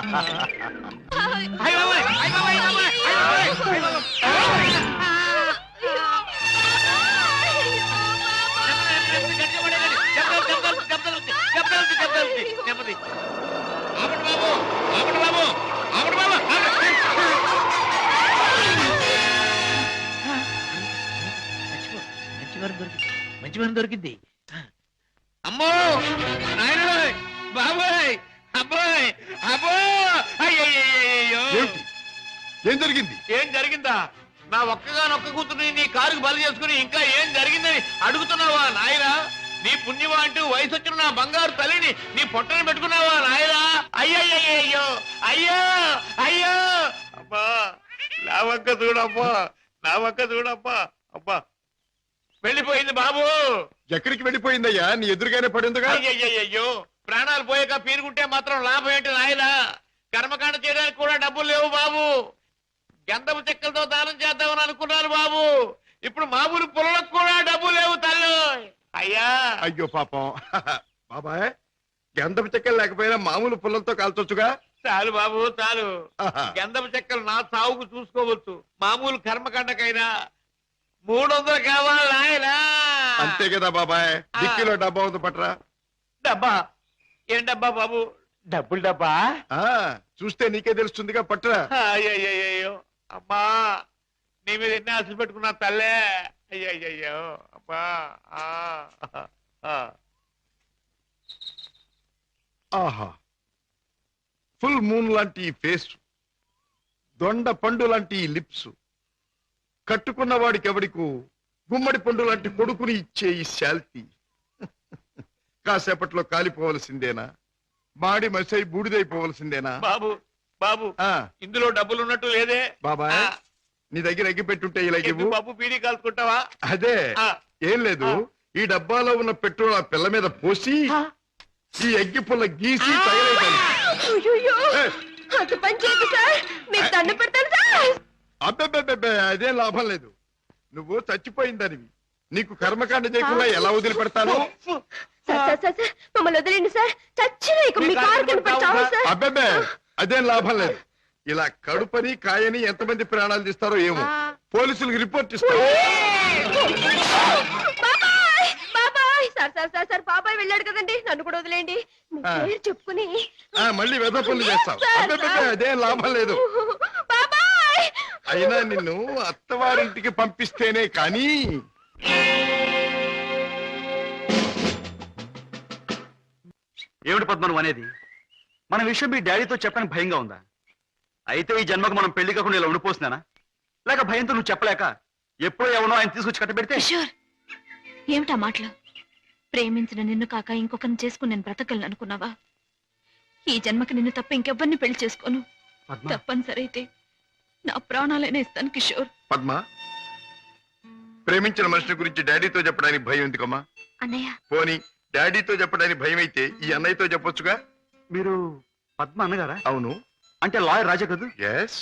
మంచి వారం దొరికింది. అమ్మో నాయన బాబాయ్, అబ్బాయ్ అబ్బో, అయ్యయ్యో. ఏం జరిగింది? ఏం జరిగిందా? నా ఒక్కగానొక్క కూతుర్ని నీ కారుకు బలి చేసుకుని ఇంకా ఏం జరిగిందని అడుగుతున్నావా నాయనా? నీ పుణ్యమా అంటూ వయసు వచ్చిన నా బంగారు తల్లిని నీ పొట్టను పెట్టుకున్నావా నాయనా? అయ్యయ్యో, అయ్యో అయ్యో. అబ్బా, నా వంక చూడమ్మా, నా వంక చూడమ్మా. అబ్బా, వెళ్ళిపోయింది బాబు. ఎక్కడికి వెళ్ళిపోయిందయ్యా? నీ ఎదురుగానే పడిందిగా. అయ్యయ్యో, ప్రాణాలు పోయాక పీనుకుంటే మాత్రం లాభం ఏంటి నాయనా? కర్మకాండ చేయడానికి కూడా డబ్బులు లేవు బాబు. గంధపు చెక్కలతో దానం చేద్దామని అనుకున్నాను బాబు. ఇప్పుడు మామూలు పుల్లలకు కూడా డబ్బు లేవు తల్లి. అయ్యా, అయ్యో పాపం. బాబాయ్, గంధపు చెక్కలు లేకపోయినా మామూలు పుల్లలతో కాల్చొచ్చుగా. చాలు బాబు చాలు. గంధపు చెక్కలు నా సాగుకు చూసుకోవచ్చు, మామూలు కర్మకాండకైనా 300 కావాలి నాయనా. అంతే కదా బాబాయ్. డిక్కీలో డబ్బా ఉంది, పట్రా. డబ్బా? ఏం డబ్బా బాబు? డబ్బులు డబ్బా? చూస్తే నీకే తెలుస్తుందిగా, పట్రా. అయ్యయ్యో, అమ్మా, నీ మీద ఎన్ని ఆశలు పెట్టుకున్నా తల్లే. అయ్యయ్యో, అమ్మా. ఆహా, ఫుల్ మూన్ లాంటి ఈ ఫేస్, దొండ పండు లాంటి ఈ లిప్స్, కట్టుకున్న వాడికి ఎవడికు గుమ్మడి పండు లాంటి కొడుకుని ఇచ్చే ఈ శాల్తీ కాసేపట్లో కాలిపోవలసిందేనా? మాడి మసై బూడిదైపోవలసిందేనా? బాబు బాబు, ఇందులో డబ్బులు ఉన్నట్టు లేదే. బాబాయ్, నీ దగ్గర అగ్గి పెట్టుంటే ఇలాగేవు. బాబు, బీడీ కాల్చుకుంటావా? అదే, ఏం లేదు. ఈ డబ్బాలో ఉన్న పెట్రోల్ ఆ పిల్ల మీద పోసి ఈ అగ్గి పుల్ల గీసి తగలేదాన్ని. పని చేయదు సార్, మీకు దండ పెడతాను సార్. అబ్బెబ్బెబ్బెబ్బే, అదేం లాభం లేదు. నువ్వు చచ్చిపోయిందనివి, నీకు కర్మకాండ చేయకుండా ఎలా వదిలిపెడతాను? మమ్మల్ని వదిలేండి సార్, చచ్చిన మీ కారు కనిపెట్టావు సార్. అబ్బెబ్బే, అదేం లాభం లేదు. ఇలా కడుపని కాయని ఎంతమంది ప్రాణాలు తీస్తారో ఏమో. పోలీసులకు రిపోర్ట్ ఇస్తారు. సార్ బాబాయ్ వెళ్ళాడు కదండి, నన్ను కూడా వదిలేండి. మీ పేరు చెప్పుకుని మళ్ళీ వెధ పనులు చేస్తావు. అబ్బెబ్బే, అదేం లాభం లేదు. అయినా నిన్ను అత్తవారింటికి పంపిస్తేనే కానీ. ఏమిటి పద్మను అనేది? మన విషయం మీ డాడీతో చెప్పని భయంగా ఉందా? అయితే ఈ జన్మకు మనం పెళ్లి కాకుండా ఇలా ఉండిపోతున్నానా? లేక భయంతో నువ్వు చెప్పలేక ఎప్పుడో ఎవనో ఆయన తీసుకొచ్చి కట్టబెడితే? ఏమిటా మాటలు? ప్రేమించిన నిన్ను కాక ఇంకొకరిని చేసుకుని నేను బ్రతకలను అనుకున్నావా? ఈ జన్మకి నిన్ను తప్ప ఇంకెవ్వరిని పెళ్లి చేసుకోను. తప్పనిసరైతే నా ప్రాణాలైనా ఇస్తాను కిషోర్. పద్మ, ప్రేమించిన మనిషి గురించి డాడీతో చెప్పడానికి భయం ఎందుకమ్మా? అన్నయ్య, పోనీ డాడీతో చెప్పడానికి భయం అయితే ఈ అన్నయ్యతో చెప్పొచ్చుగా. మీరు పద్మ అన్నగారా? అవును. అంటే లాయర్ రాజా కదా? ఎస్.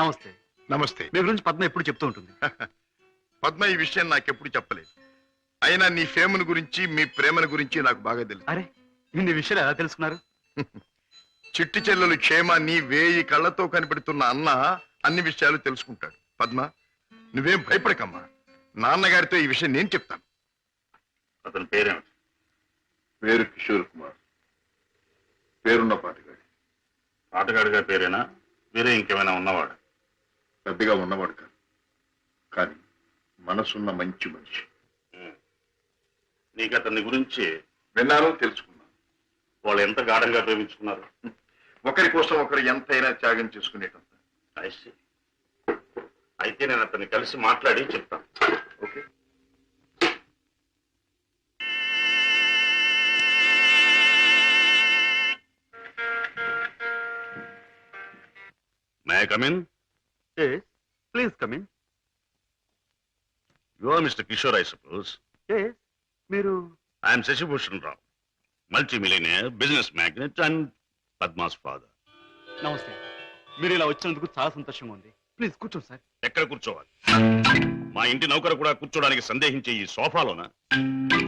నమస్తే. నమస్తే. మీ గురించి పద్మ ఎప్పుడు చెప్తూ ఉంటుంది. పద్మ ఈ విషయం నాకెప్పుడు చెప్పలేదు. అయినా నీ ఫేమును గురించి మీ ప్రేమను గురించి నాకు బాగా తెలుసు. అరే, ఇన్ని విషయాలు ఎలా తెలుసుకున్నారు? చిట్టి చెల్లెలు క్షేమాన్ని 1000 కళ్ళతో కనిపెడుతున్న అన్న అన్ని విషయాలు తెలుసుకుంటాడు. పద్మ, నువ్వేం భయపడకమ్మా. నాన్నగారితో ఈ విషయం నేను చెప్తాను. అతని పేరేమిటి? పేరు కిషోర్ కుమార్. పేరున్న పాటగాడి. ఆటగాడిగా పేరేనా? వేరే ఇంకేమైనా ఉన్నవాడు? పెద్దగా ఉన్నవాడు కాదు, కానీ మనసున్న మంచి మనిషి. నీకు అతని గురించి విన్నాను, తెలుసుకున్నాను. వాళ్ళు ఎంత గాఢంగా ప్రేమించుకున్నారు. ఒకరి కోసం ఒకరు ఎంతైనా త్యాగం చేసుకునేటంత. I see. అయితే నేను అతన్ని కలిసి మాట్లాడి చెప్తాను. Okay. May I come in? Please come in. You are Mr. Kishore, I suppose. మీరు I am Sashibhushan Rao, multi-millionaire, business magnate and Padma's father. నమస్తే. మీరు ఇలా వచ్చినందుకు చాలా సంతోషంగా ఉంది. ప్లీజ్ కూర్చోండి సార్. ఎక్కడ కూర్చోవాలి? మా ఇంటి నౌకరు కూడా కూర్చోడానికి సందేహించే ఈ సోఫాలోన,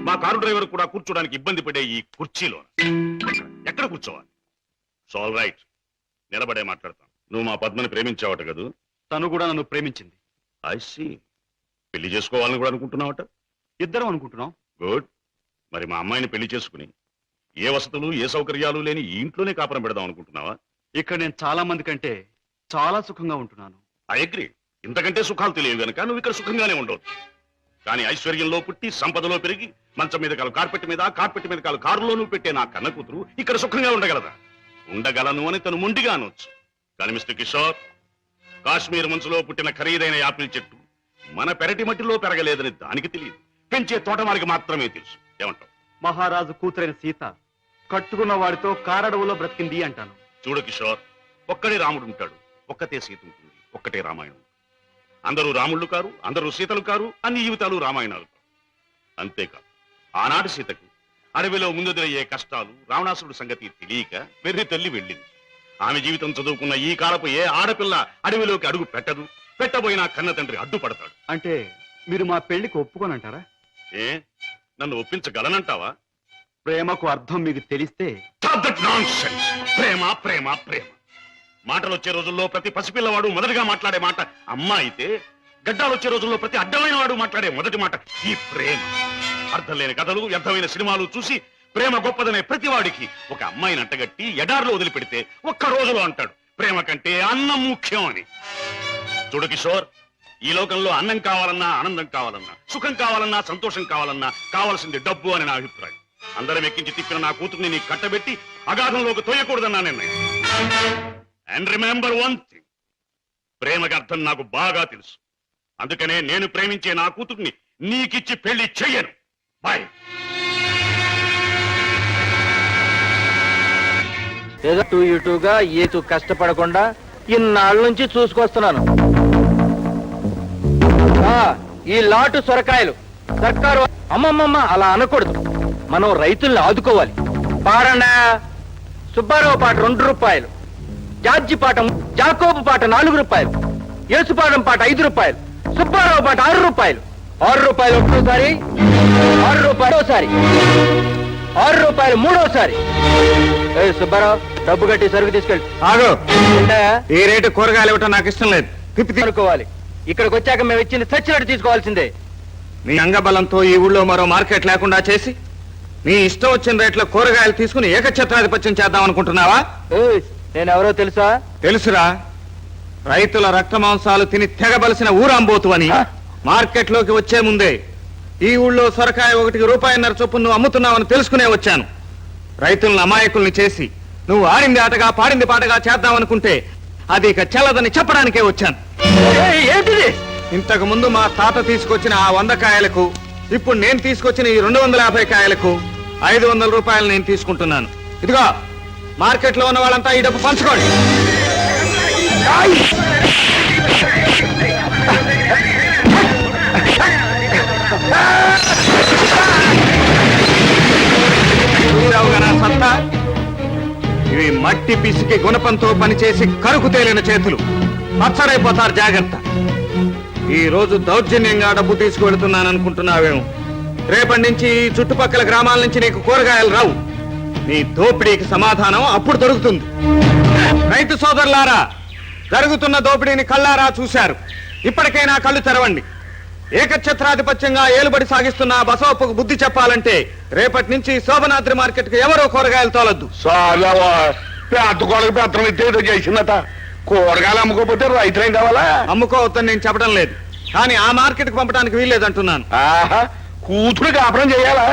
మా కారు డ్రైవర్ కూడా కూర్చోడానికి ఇబ్బంది పడే ఈ కుర్చీలోన ఎక్కడ కూర్చోవాలి? ఆల్ రైట్, నిలబడే మాట్లాడతాం. నువ్వు మా పద్మని ప్రేమించావట కదూ? తను కూడా నన్ను ప్రేమించింది. I see. పెళ్లి చేసుకోవాలని కూడా అనుకుంటున్నావట? ఇద్దరం అనుకుంటున్నాం. గుడ్. మరి మా అమ్మాయిని పెళ్లి చేసుకుని ఏ వసతులు ఏ సౌకర్యాలు లేని ఈ ఇంట్లోనే కాపురం పెడదాం అనుకుంటున్నావా? ఇక్కడ నేను చాలా మంది కంటే చాలా సుఖంగా ఉంటున్నాను. I agree. ఇంతకంటే సుఖాలు తెలియవు గనక నువ్వు ఇక్కడ సుఖంగానే ఉండవచ్చు. కానీ ఐశ్వర్యంలో పుట్టి సంపదలో పెరిగి మంచం మీద కాలు కార్పెట్ మీద, కార్పెట్ మీద కాలు కారులో నువ్వు పెట్టే నా కన్న కూతురు ఇక్కడ సుఖంగా ఉండగలదా? ఉండగలను అని తను మొండిగా అనొచ్చు. కానీ మిస్టర్ కిషోర్, కాశ్మీర్ మంచులో పుట్టిన ఖరీదైన యాపిల్ చెట్టు మన పెరటి మట్టిలో పెరగలేదని దానికి తెలియదు, పెంచే తోటమాలికి మాత్రమే తెలుసు. ఏమంటావు? మహారాజు కూతురైన సీత కట్టుకున్న వాడితో కారడవులో బ్రతికింది అంటాను. చూడు కిషోర్, ఒక్కడే రాముడు ఉంటాడు, ఒక్కతే సీత ఉంటుంది, ఒక్కటే రామాయణం. అందరూ రాముళ్ళు కారు, అందరూ సీతలు కారు, అన్ని జీవితాలు రామాయణాలు కారు. అంతేకాదు, ఆనాటి సీతకు అడవిలో ముందుదయ్యే కష్టాలు, రావణాసురుడు సంగతి తెలియక వెర్రి తల్లి వెళ్ళింది. ఆమె జీవితం చదువుకున్న ఈ కాలపు ఏ ఆడపిల్ల అడవిలోకి అడుగు పెట్టదు. పెట్టబోయినా కన్న తండ్రి అడ్డుపడతాడు. అంటే మీరు మా పెళ్లికి ఒప్పుకోనంటారా? ఏ, నన్ను ఒప్పించగలనంటావా? ప్రేమకు అర్థం మీకు తెలిస్తే. ప్రేమ ప్రేమ ప్రేమ మాటలు వచ్చే రోజుల్లో ప్రతి పసిపిల్లవాడు మొదటిగా మాట్లాడే మాట అమ్మ అయితే, గడ్డాలు వచ్చే రోజుల్లో ప్రతి అడ్డమైన వాడు మాట్లాడే మొదటి మాట ఈ ప్రేమ. అర్థం లేని కథలు, వ్యర్థమైన సినిమాలు చూసి ప్రేమ గొప్పదనే ప్రతివాడికి ఒక అమ్మాయిని అంటగట్టి ఎడార్లో వదిలిపెడితే ఒక్క రోజులో అంటాడు ప్రేమ కంటే అన్నం ముఖ్యం అని. చూడు కిషోర్, ఈ లోకంలో అన్నం కావాలన్నా, ఆనందం కావాలన్నా, సుఖం కావాలన్నా, సంతోషం కావాలన్నా కావాల్సింది డబ్బు అని నా అభిప్రాయం. అందరం ఎక్కించి తిప్పిన నా కూతుర్ని నీకు కట్టబెట్టి అగాధంలోకి తోయకూడదన్నా నిర్ణయం. అండ్ రిమెంబర్ వన్ థింగ్, ప్రేమకి అర్థం నాకు బాగా తెలుసు. అందుకనే నేను ప్రేమించే నా కూతుర్ని నీకిచ్చి పెళ్లి చెయ్యను. బాయ్. ఏదో టూ ఇటుగా ఏతు కష్టపడకుండా ఇన్నాళ్ళ నుంచి చూసుకొస్తున్నాను. ఈ లాటు సొరకాయలు సర్కారు అమ్మమ్మమ్మ అలా అనకూడదు. మనం రైతుల్ని ఆదుకోవాలి. పాడండా. సుబ్బారావు పాట 2 రూపాయలు, జార్జి పాట, జాకోబు పాట 4 రూపాయలు, యేసుపాదం పాట 5 రూపాయలు, సుబ్బారావు పాట 6 రూపాయలు. 6 రూపాయలు ఒకటోసారి, 6 రూపాయలు ఒకసారి, 6 రూపాయలు మూడోసారి. సుబ్బారావు, డబ్బు కట్టి సరుకు తీసుకెళ్ళి. ఆగు. ఈ రేటు కూరగాయలు ఇవ్వటం నాకు ఇష్టం లేదు. అనుకోవాలి. ఇక్కడికి వచ్చాక మేము ఇచ్చింది చచ్చినట్టు తీసుకోవాల్సిందే. నీ అంగబలంతో ఈ ఊళ్ళో మరో మార్కెట్ లేకుండా చేసి నీ ఇష్టం వచ్చిన రేట్లో కూరగాయలు తీసుకుని ఏకఛత్రాధిపత్యం చేద్దాం అనుకుంటున్నావా? నేనెవరో తెలుసా? తెలుసురా. రైతుల రక్త మాంసాలు తిని తెగబలిసిన ఊరాంబోతు అని మార్కెట్ లోకి వచ్చే ముందే ఈ ఊళ్ళో సొరకాయ 1కి రూపాయన్నర చొప్పున నువ్వు అమ్ముతున్నావని తెలుసుకునే వచ్చాను. రైతులను అమాయకుల్ని చేసి నువ్వు ఆడింది ఆటగా పాడింది పాటగా చేద్దామనుకుంటే అది ఇక చెల్లదని చెప్పడానికే వచ్చాను. ఏంటిది? ఇంతకు ముందు మా తాత తీసుకొచ్చిన ఆ 100 కాయలకు, ఇప్పుడు నేను తీసుకొచ్చిన ఈ 250 కాయలకు 500 రూపాయలు నేను తీసుకుంటున్నాను. ఇదిగో, మార్కెట్ లో ఉన్న వాళ్ళంతా ఈ డబ్బు పంచుకోండి. చూసావుగా నా సత్తా? ఇవి మట్టి పిసికి గుణపంతో పనిచేసి కరుకు తేలిన చేతులు. పచ్చడైపోతారు, జాగ్రత్త. ఈ రోజు దౌర్జన్యంగా డబ్బు తీసుకువెళుతున్నాననుకుంటున్నావేమో. రేపటి నుంచి ఈ చుట్టుపక్కల గ్రామాల నుంచి నీకు కూరగాయలు రావు. నీ దోపిడీకి సమాధానం అప్పుడు దొరుకుతుంది. రైతు సోదరులారా, జరుగుతున్న దోపిడీని కళ్ళారా చూశారు. ఇప్పటికైనా కళ్ళు తెరవండి. ఏకఛత్రాధిపత్యంగా ఏలుబడి సాగిస్తున్న బసవప్పకు బుద్ధి చెప్పాలంటే రేపటి నుంచి శోభనాద్రి మార్కెట్ కు ఎవరో కూరగాయలు తోలొద్దు. పెద్ద కొడుకు పెత్తనం ఇస్తే ఏదో చేసిందట. కూరగాయలు అమ్ముకోపోతే రైతులేం కావాలా? అమ్ముకోవద్దని నేను చెప్పడం లేదు, కానీ ఆ మార్కెట్ కు పంపడానికి వీల్లేదంటున్నాను. ఆహా, కూతురు కాపురం చేయాలా,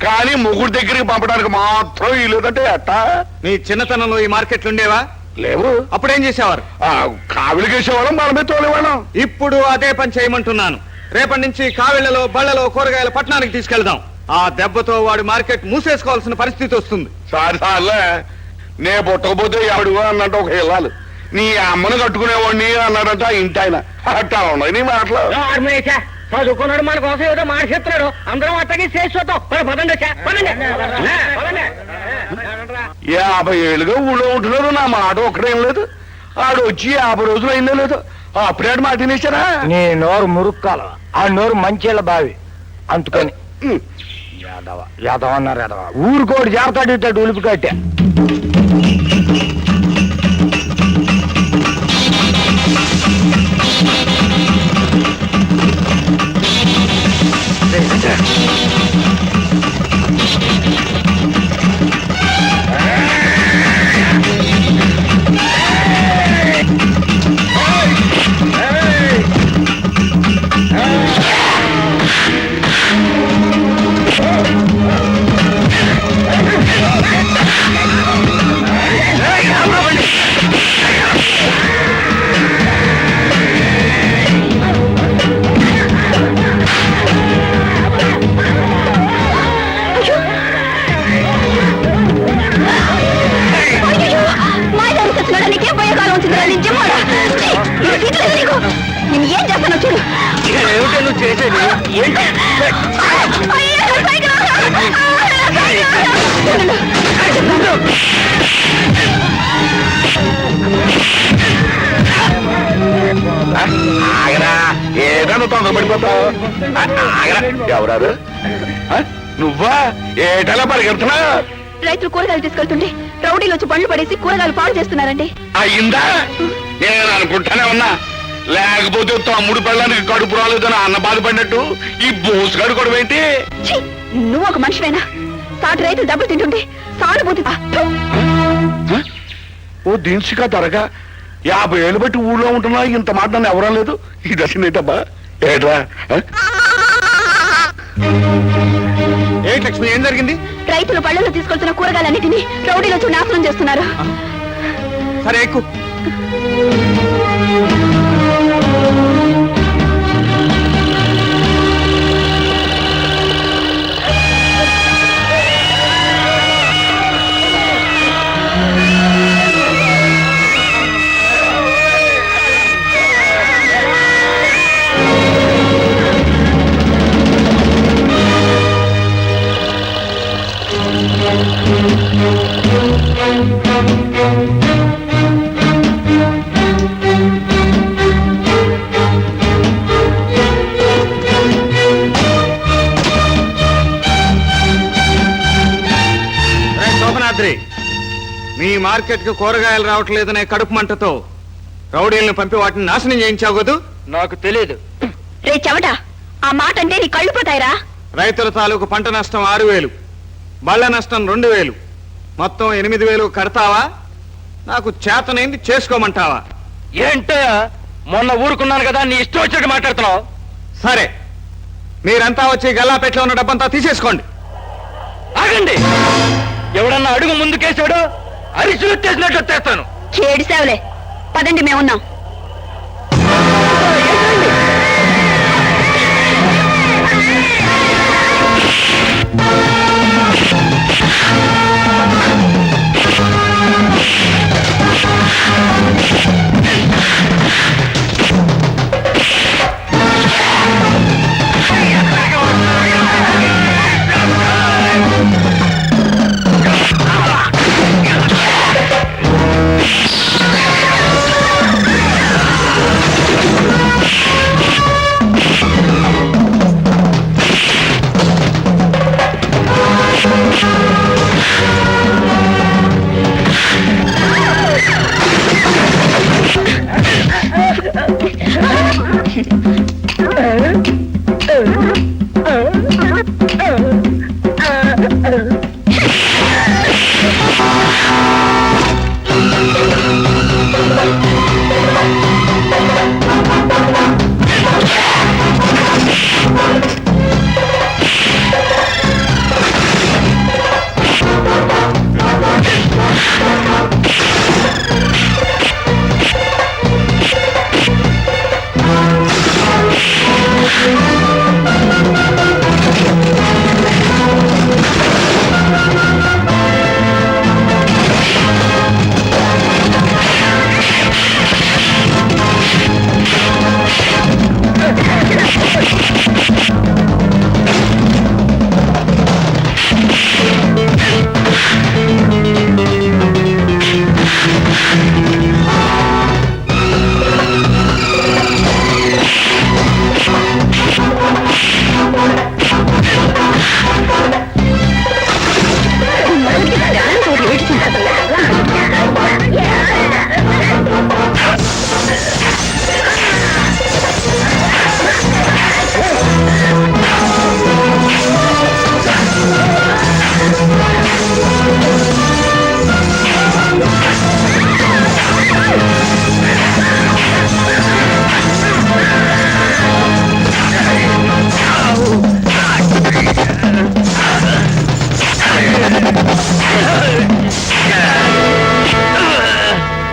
కానీ మొగుడు దగ్గరికి పంపడానికి మాత్రం వీలేదంటే ఎట్టా? నీ చిన్నతనంలో ఈ మార్కెట్లు ఉండేవా? లేవు. అప్పుడేం చేసేవారు? కావిలికేసేవాళ్ళం, మనమే తోలేవాళ్ళం. ఇప్పుడు అదే పని చేయమంటున్నాను. రేపటి నుంచి కావిళ్లలో బళ్లలో కూరగాయల పట్టణానికి తీసుకెళ్దాం. ఆ దెబ్బతో వాడి మార్కెట్ మూసేసుకోవాల్సిన పరిస్థితి వస్తుంది. సార్లే, నే పుట్టకపోతే ఎవడు అన్నట్టు ఒక ఇల్లాలు, నీ అమ్మను కట్టుకునేవాడిని అన్నాడంట ఇంటి ఆయన. అట్టా ఉన్నాయి నీ మాటలు. చదువుకున్నాడు, మన కోసం ఏదో మాట చెప్తున్నాడు. అందరం అట్టకి చేసి చూద్దాం. పదండి. 50 ఏళ్ళుగా ఊళ్ళో ఉంటున్నారు, నా మాట ఒక్కడేం లేదు. ఆడు వచ్చి 50 రోజులు అయిందో లేదు, అప్పుడే మాట తినేశారా? నీ నోరు మురుక్కాల, ఆ నోరు మంచిళ్ళ బావి, అందుకని యాదవ అన్నారు. యాదవ ఊరుకోడు జాగ్రత్త ఇట్టాడు ఉలిపి కట్టే. నేను ఏం చేస్తానో చూడు. ఏమిటో నువ్వు చేసేది? ఆగరా, ఏదన్నా తొందరపడిపోతావు. ఆగరా, ఎవరారు? నువ్వా? ఏటలా పరిగెడుతున్నా? రైతులు కూరగాయలు తీసుకెళ్తుంటే రౌడీలు వచ్చి బండ్లు పడేసి కూరగాయలు పాడు చేస్తున్నారండి. అయిందా? నేను అనుకుంటానే ఉన్నా. లేకపోతే తమ్ముడు పిల్లలకి కడుపు రాలేదని అన్న బాధపడినట్టు ఈ బోసుగాడు కూడా ఏంటి? నువ్వు ఒక మనిషివేనా? సాటి రైతులు డబ్బులు తింటుంటే సానుభూతి. ఓ దిన్సిగా త్వరగా 50 ఏళ్ళు బట్టి ఊళ్ళో ఉంటున్నా, ఇంత మాట నన్ను ఎవరా లేదు. ఈ దశనేటబ్బా ఏట్రా? ఏంటి లక్ష్మి, ఏం జరిగింది? రైతులు పళ్ళలో తీసుకొచ్చిన కూరగాయలన్నిటినీ రౌడీలు వచ్చి నాశనం చేస్తున్నారు. సరే ఎక్కు. మీ మార్కెట్ కు కూరగాయలు రావట్లేదనే కడుపు మంటతో రౌడీలను పంపి వాటిని నాశనం చేయించావు కదూ? నాకు తెలియదు. రే చెవట, ఆ మాట అంటే నీ కళ్ళు పోతాయిరా. రైతుల తాలూకు పంట నష్టం 6000, బళ్ళ నష్టం 2000, మొత్తం 8000 కడతావా? నాకు చేతనైంది చేసుకోమంటావా? ఏంటో మొన్న ఊరుకున్నాను కదా, నీ ఇష్టం వచ్చినట్టు మాట్లాడుతున్నావు. సరే, మీరంతా వచ్చి గల్లాపెట్లో ఉన్న డబ్బంతా తీసేసుకోండి. ఆగండి, ఎవడన్నా అడుగు ముందుకేసాడో అరిచులు చేసినట్టు వచ్చేస్తాను. ఏడిసావులే, పదండి, మేమున్నాం.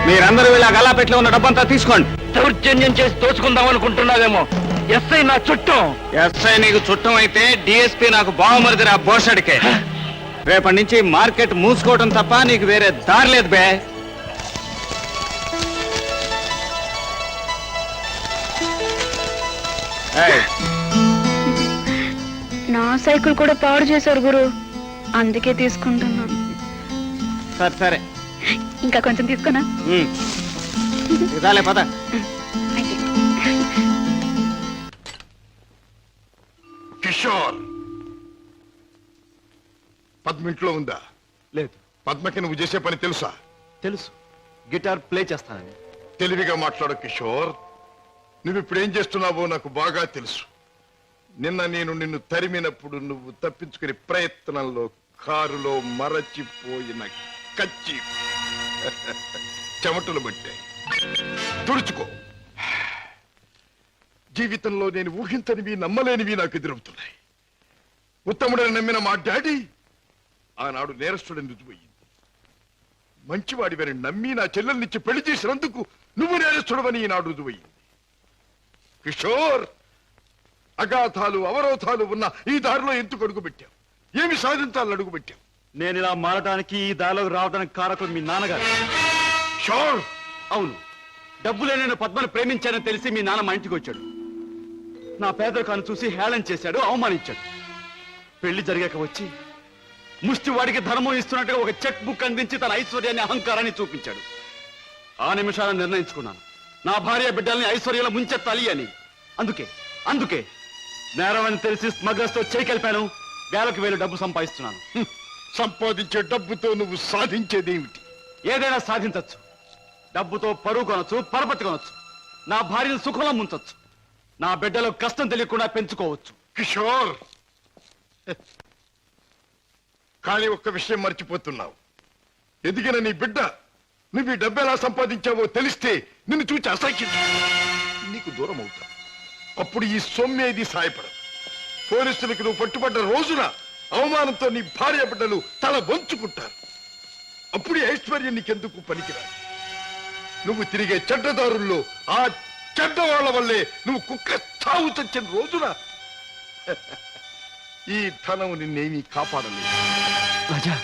మీరందరూ ఇలా గల్లాపెట్లో ఉన్న డబ్బంతా తీసుకోండి. దౌర్జన్యం చేసి దోచుకుందాం అనుకుంటున్నావేమో. ఎస్ఐ నా చుట్టం. ఎస్ఐ నీకు చుట్టం అయితే డిఎస్పీ నాకు బావమరిదిరా బోషడికే. రేపటి నుంచి మార్కెట్ మూసుకోవడం తప్ప నీకు వేరే దారి లేదు బే. ఏయ్, నా సైకిల్ కూడా పాడు చేశారు గురు, అందుకే తీసుకుంటున్నాను. సరే సరే ఇంకా కొంచెం తీసుకున్నా. ఇదాలే పద. కిషోర్, పద్మ ఇంట్లో ఉందా? లేదు. పద్మకి నువ్వు చేసే పని తెలుసా? తెలుసు, గిటార్ ప్లే చేస్తానని. తెలివిగా మాట్లాడు కిషోర్. నువ్వు ఇప్పుడు ఏం చేస్తున్నావో నాకు బాగా తెలుసు. నిన్న నేను నిన్ను తరిమినప్పుడు నువ్వు తప్పించుకునే ప్రయత్నంలో కారులో మరచిపోయిన కచ్చి చెమటలు పట్టాయి. తుడుచుకో. జీవితంలో నేను ఊహించనివి నమ్మలేనివి నాకు ఎదురవుతున్నాయి. ఉత్తముడని నమ్మిన మా డాడీ ఆనాడు నేరస్తుడని రుజువయ్యింది. మంచివాడివని నమ్మి నా చెల్లెల్నిచ్చి పెళ్లి చేసినందుకు నువ్వు నేరస్తుడవని ఈనాడు రుజువయ్యింది. కిషోర్, అగాధాలు అవరోధాలు ఉన్న ఈ దారిలో ఎందుకు అడుగు పెట్టావు? ఏమి సాధించాలని అడుగు పెట్టావు? నేను ఇలా మారడానికి, ఈ దారిలోకి రావడానికి కారకులు మీ నాన్నగారు. షోర్. అవును, డబ్బులే నేను పద్మను ప్రేమించానని తెలిసి మీ నాన్న మా ఇంటికి వచ్చాడు. నా పేదరికాన్ని చూసి హేళన చేశాడు, అవమానించాడు. పెళ్లి జరిగాక వచ్చి ముష్టి వాడికి ధర్మం ఇస్తున్నట్టుగా ఒక చెక్ బుక్ అందించి తన ఐశ్వర్యాన్ని, అహంకారాన్ని చూపించాడు. ఆ నిమిషాలను నిర్ణయించుకున్నాను, నా భార్య బిడ్డల్ని ఐశ్వర్యంలో ముంచెత్తాలి అని. అందుకే నేరం అని తెలిసి స్మగ్లర్స్ తో చేయి కలిపాను. వేలకు వేలు డబ్బు సంపాదిస్తున్నాను. సంపాదించే డబ్బుతో నువ్వు సాధించేదేమిటి? ఏదైనా సాధించచ్చు. డబ్బుతో పరువు కొనొచ్చు, పరపతి కొనొచ్చు, నా భార్యను సుఖంలో ముంచొచ్చు, నా బిడ్డలో కష్టం తెలియకుండా పెంచుకోవచ్చు. కిషోర్, కానీ ఒక్క విషయం మర్చిపోతున్నావు. ఎదిగిన నీ బిడ్డ నువ్వు ఈ డబ్బు ఎలా సంపాదించావో తెలిస్తే నిన్ను చూచి అసహ్యం నీకు దూరం అవుతా. అప్పుడు ఈ సొమ్మేది సాయపడదు. పోలీసులకు నువ్వు పట్టుబడ్డ రోజున అవమానంతో నీ భార్య బిడ్డలు తల వంచుకుంటారు. అప్పుడు ఈ ఐశ్వర్యం నీకెందుకు పనికిరాదు. నువ్వు తిరిగే చెడ్డదారుల్లో ఆ చెడ్డ వాళ్ళ వల్లే నువ్వు కుక్క చావు చచ్చిన రోజున ఈ ధనం నిన్నేమీ కాపాడలేదు. రాజా,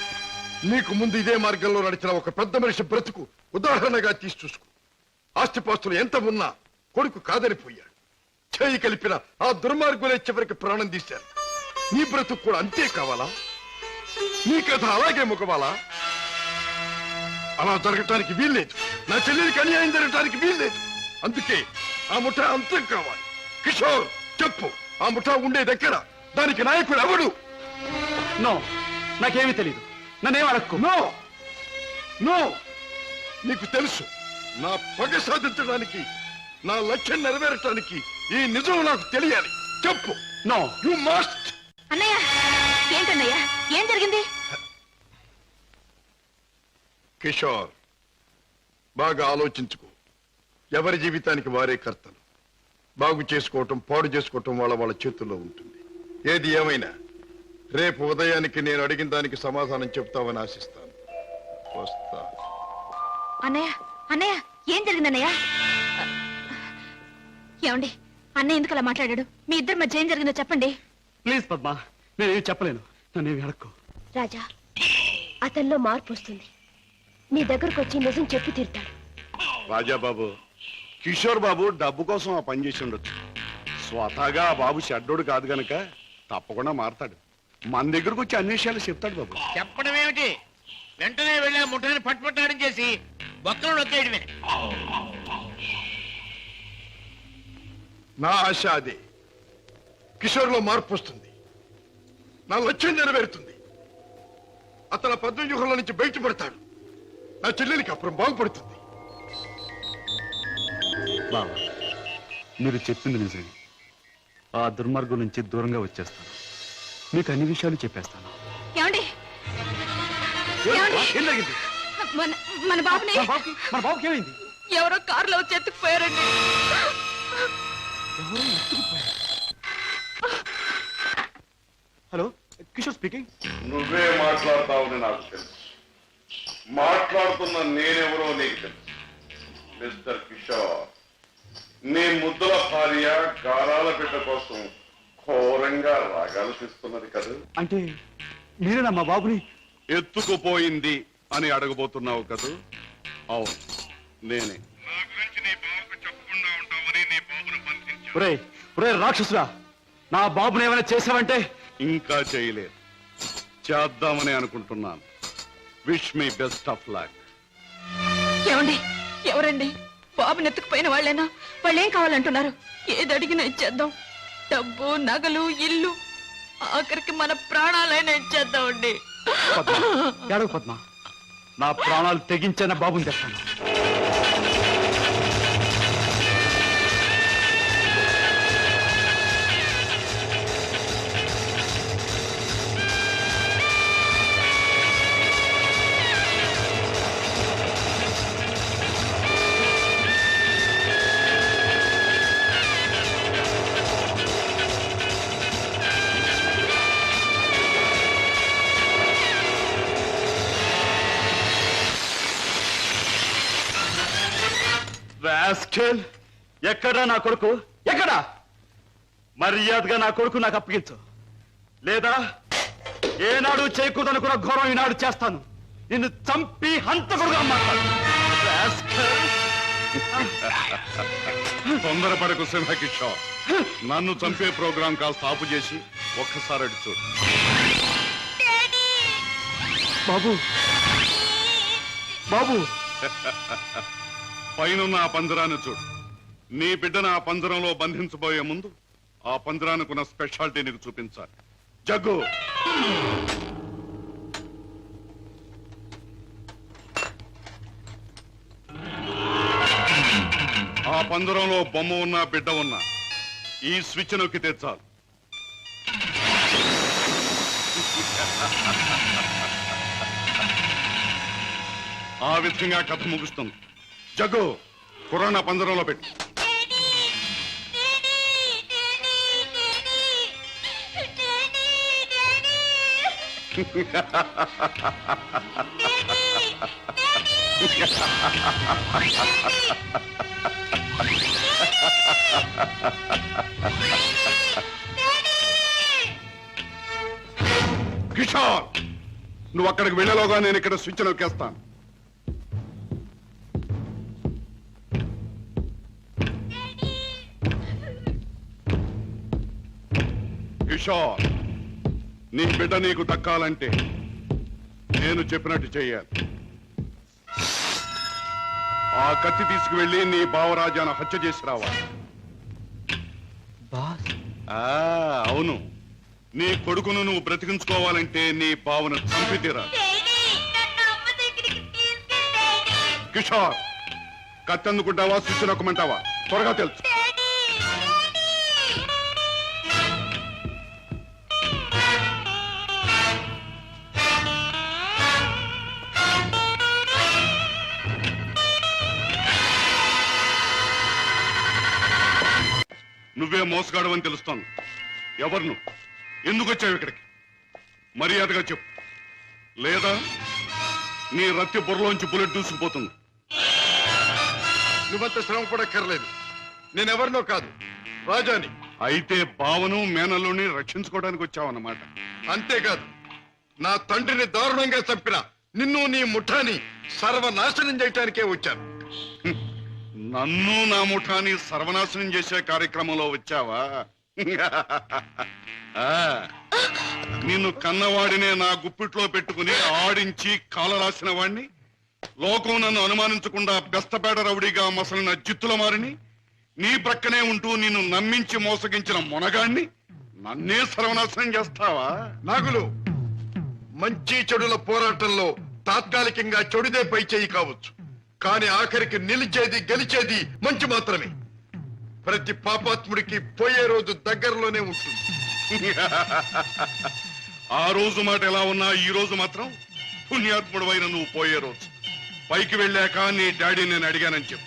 నీకు ముందు ఇదే మార్గంలో నడిచిన ఒక పెద్ద మనిషి బ్రతుకు ఉదాహరణగా తీసి చూసుకో. ఆస్తిపాస్తులు ఎంత ఉన్నా కొడుకు కాదనిపోయాడు. చేయి కలిపిన ఆ దుర్మార్గులే చివరికి ప్రాణం తీశారు. నీ బ్రతుకు కూడా అంతే కావాలా? నీ కథ అలాగే ముఖవాలా? అలా జరగటానికి వీల్లేదు. నా చెల్లెలికి అన్యాయం జరగటానికి వీల్లేదు. అందుకే ఆ ముఠా అంతం కావాలి. కిషోర్, చెప్పు, ఆ ముఠా ఉండే దగ్గర దానికి నాయకుడు ఎవడు? నో, నాకేమీ తెలియదు. నన్నేం అడక్కు. నో నో, నీకు తెలుసు. నా పగ సాధించడానికి, నా లక్ష్యం నెరవేరటానికి ఈ నిజం నాకు తెలియాలి. చెప్పు. No, you must. అన్నయ్య, ఏంటన్నయ్య, ఏం జరిగింది? కిషోర్, బాగా ఆలోచించుకో. ఎవరి జీవితానికి వారే కర్తలు. బాగు చేసుకోవటం, పాడు చేసుకోవటం వాళ్ళ చేతుల్లో ఉంటుంది. ఏది ఏమైనా రేపు ఉదయానికి నేను అడిగిన దానికి సమాధానం చెప్తావని ఆశిస్తాను. వస్తా. అన్నయ్య, ఏం జరిగిందన్నయ్య? ఏమండి, అన్నయ్య ఎందుకు అలా మాట్లాడాడు? మీ ఇద్దరి మధ్య ఏం జరిగిందో చెప్పండి. ప్లీజ్ పద్మ, నేనేమి చెప్పలేను. నన్నేమి అడక్కు. రాజా, అతనిలో మార్పు వస్తుంది. నీ దగ్గరకు వచ్చి నిజం చెప్పి తీరుతాడు. రాజాబాబు, కిషోర్ బాబు డబ్బు కోసం ఆ పని చేసి ఉండొచ్చు. స్వతహాగా ఆ బాబు షడ్డోడు కాదు గనక తప్పకుండా మారతాడు. మన దగ్గరకు వచ్చి అన్ని విషయాలు చెప్తాడు బాబు. చెప్పడం ఏమిటి? వెంటనే వెళ్ళి ఆ ముఠాన్ని పట్టుపట్టాడం చేసి బొక్కలు నొక్కేయడమే. నా ఆశ అదే. కిషోర్లో మార్పు వస్తుంది. నా లక్ష్యం నెరవేరుతుంది. అతను పద్మవ్యూహంలో నుంచి బయటపడతాడు. నా చెల్లెలికి అప్పుడు బాగుపడుతుంది. బావా, మీరు చెప్పింది నిజమే. ఆ దుర్మార్గం నుంచి దూరంగా వచ్చేస్తాను. మీకు అన్ని విషయాలు చెప్పేస్తాను. ఏమండి ఏం జరిగింది? మన బాబుని మన బాబుకి ఏమైంది? ఎవరో కారులో వచ్చి ఎత్తుకుపోయారండి. Hello, Kishore speaking. నువ్వే మాట్లాడతావని నాకు తెలుసు. మాట్లాడుతున్న నేనెవరో నీకు తెలుసు. మిస్టర్ కిషోర్, నీ ముద్దుల భార్య గారాల బిడ్డ కోసం ఘోరంగా రాగాలు తీస్తున్నది కదా. అంటే మీరేనా మా బాబుని ఎత్తుకుపోయింది అని అడగబోతున్నావు కదా? అవును, నేనే. ఒరే రాక్షసురా, నా బాబుని ఏమైనా చేసావంటే? ఇంకా చేయలేదు, చేద్దామని అనుకుంటున్నాను. Wish me best of luck. ఏమండి ఎవరండి? బాబుని ఎత్తుకుపోయిన వాళ్ళేనా? వాళ్ళేం కావాలంటున్నారు? ఏది అడిగినా ఇచ్చేద్దాం. డబ్బు, నగలు, ఇల్లు, ఆఖరికి మన ప్రాణాలైనా ఇచ్చేద్దామండి. ఏడవ పద్మ, నా ప్రాణాలు తెగించిన బాబుని తెస్తాను. ఎక్కడా నా కొడుకు? ఎక్కడా? మర్యాదగా నా కొడుకు నాకు అప్పగించు, లేదా ఏనాడు చేయకూడదనుకున్న ఘోరం ఈనాడు చేస్తాను. నిన్ను చంపి హంతకుడుగా మాట్లాడు. తొందరపడకు సింహకిషోర్. నన్ను చంపే ప్రోగ్రాం కాస్త ఆపు చేసి ఒక్కసారి అడి చూడు. బాబు, బాబు, పైనున్న ఆ పంజరాన్ని చూడు. నీ బిడ్డను ఆ పంజరంలో బంధించబోయే ముందు ఆ పంజరానికున్న స్పెషాలిటీ నీకు చూపించాలి. జగ్గు, ఆ పంజరంలో బొమ్మ ఉన్నా బిడ్డ ఉన్నా ఈ స్విచ్ నొక్కితే చాలు. ఆ విధంగా కథ ముగుస్తుంది. జగ్గు, కుర్రాన్న పంజరంలో పెట్టు. కిషోర్, నువ్వు అక్కడికి వెళ్ళలోగా నేను ఇక్కడ స్విచ్ నొక్కేస్తాను. కిషోర్, నీ బిడ్డ నీకు దక్కాలంటే నేను చెప్పినట్టు చెయ్యాలి. ఆ కత్తి తీసుకువెళ్ళి నీ బావరాజాను హత్య చేసి రావాలి. అవును, నీ కొడుకును నువ్వు బ్రతికించుకోవాలంటే నీ బావను చంపితీరా. కిషోర్, కత్తి అందుకుంటావా, స్విచ్ నొక్కమంటావా? త్వరగా తెలుసు. నువ్వే మోసగాడు అని తెలుస్తాను. ఎవరు నువ్వు? ఎందుకు వచ్చావు ఇక్కడికి? మర్యాదగా చెప్పు, లేదా నీ రక్తి బుర్రలోంచి బుల్లెట్ దూసుకుపోతుంది. నువ్వంత శ్రమ పడక్కర్లేదు. నేనెవరినో కాదు, రాజాని. అయితే బావను మేనల్లుని రక్షించుకోవడానికి వచ్చావన్నమాట. అంతేకాదు, నా తండ్రిని దారుణంగా చంపిన నిన్ను, నీ ముఠాని సర్వనాశనం చేయటానికే వచ్చాను. నన్ను నా ముఠాని సర్వనాశనం చేసే కార్యక్రమంలో వచ్చావా? నిన్ను కన్నవాడినే నా గుప్పిట్లో పెట్టుకుని ఆడించి కాలరాసిన వాడిని, లోకం నన్ను అనుమానించకుండా బెస్తపేట రౌడీగా మసలిన జిత్తుల మారిని, నీ ప్రక్కనే ఉంటూ నిన్ను నమ్మించి మోసగించిన మొనగాణ్ణి నన్నే సర్వనాశనం చేస్తావా? నాగులు, మంచి చెడుల పోరాటంలో తాత్కాలికంగా చెడుదే పై చేయి కావచ్చు, కానీ ఆఖరికి నిలిచేది గెలిచేది మంచి మాత్రమే. ప్రతి పాపాత్ముడికి పోయే రోజు దగ్గరలోనే ఉంటుంది. ఆ రోజు మాట ఎలా ఉన్నా ఈ రోజు మాత్రం పుణ్యాత్ముడు అయిన నువ్వు పోయే రోజు. పైకి వెళ్ళాక నీ డాడీ నేను అడిగానని చెప్పు.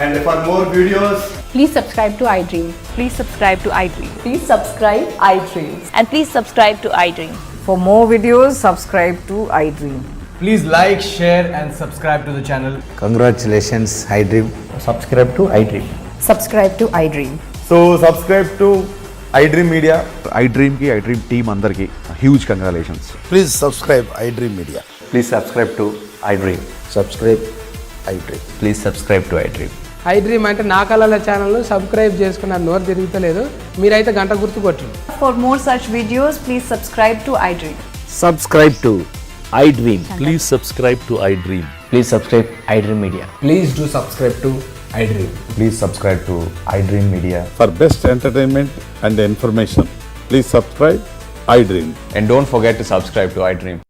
And for more videos, Please subscribe to iDream. Please subscribe to iDream. Please subscribe iDream. And please subscribe to iDream. For more videos, subscribe to iDream. please like, share, and subscribe to the channel. Congratulations iDream. Subscribe to iDream. Subscribe to iDream. So subscribe to iDream Media. iDream కి iDream team అందరికి huge congratulations. Please subscribe iDream media. Please subscribe to iDream. Subscribe iDream. Please subscribe to iDream. iDream అంటే నా కళల channel subscribe చేసుకున్న నోరు తిరుగుతలేదు, మీరైతే గంట గుర్తు కొట్టండి. For more such videos, please subscribe to iDream. Subscribe to iDream. Please subscribe to iDream. Please subscribe iDream Media. Please do subscribe to iDream. Please subscribe to iDream Media. For best entertainment and information, please subscribe iDream. And don't forget to subscribe to iDream.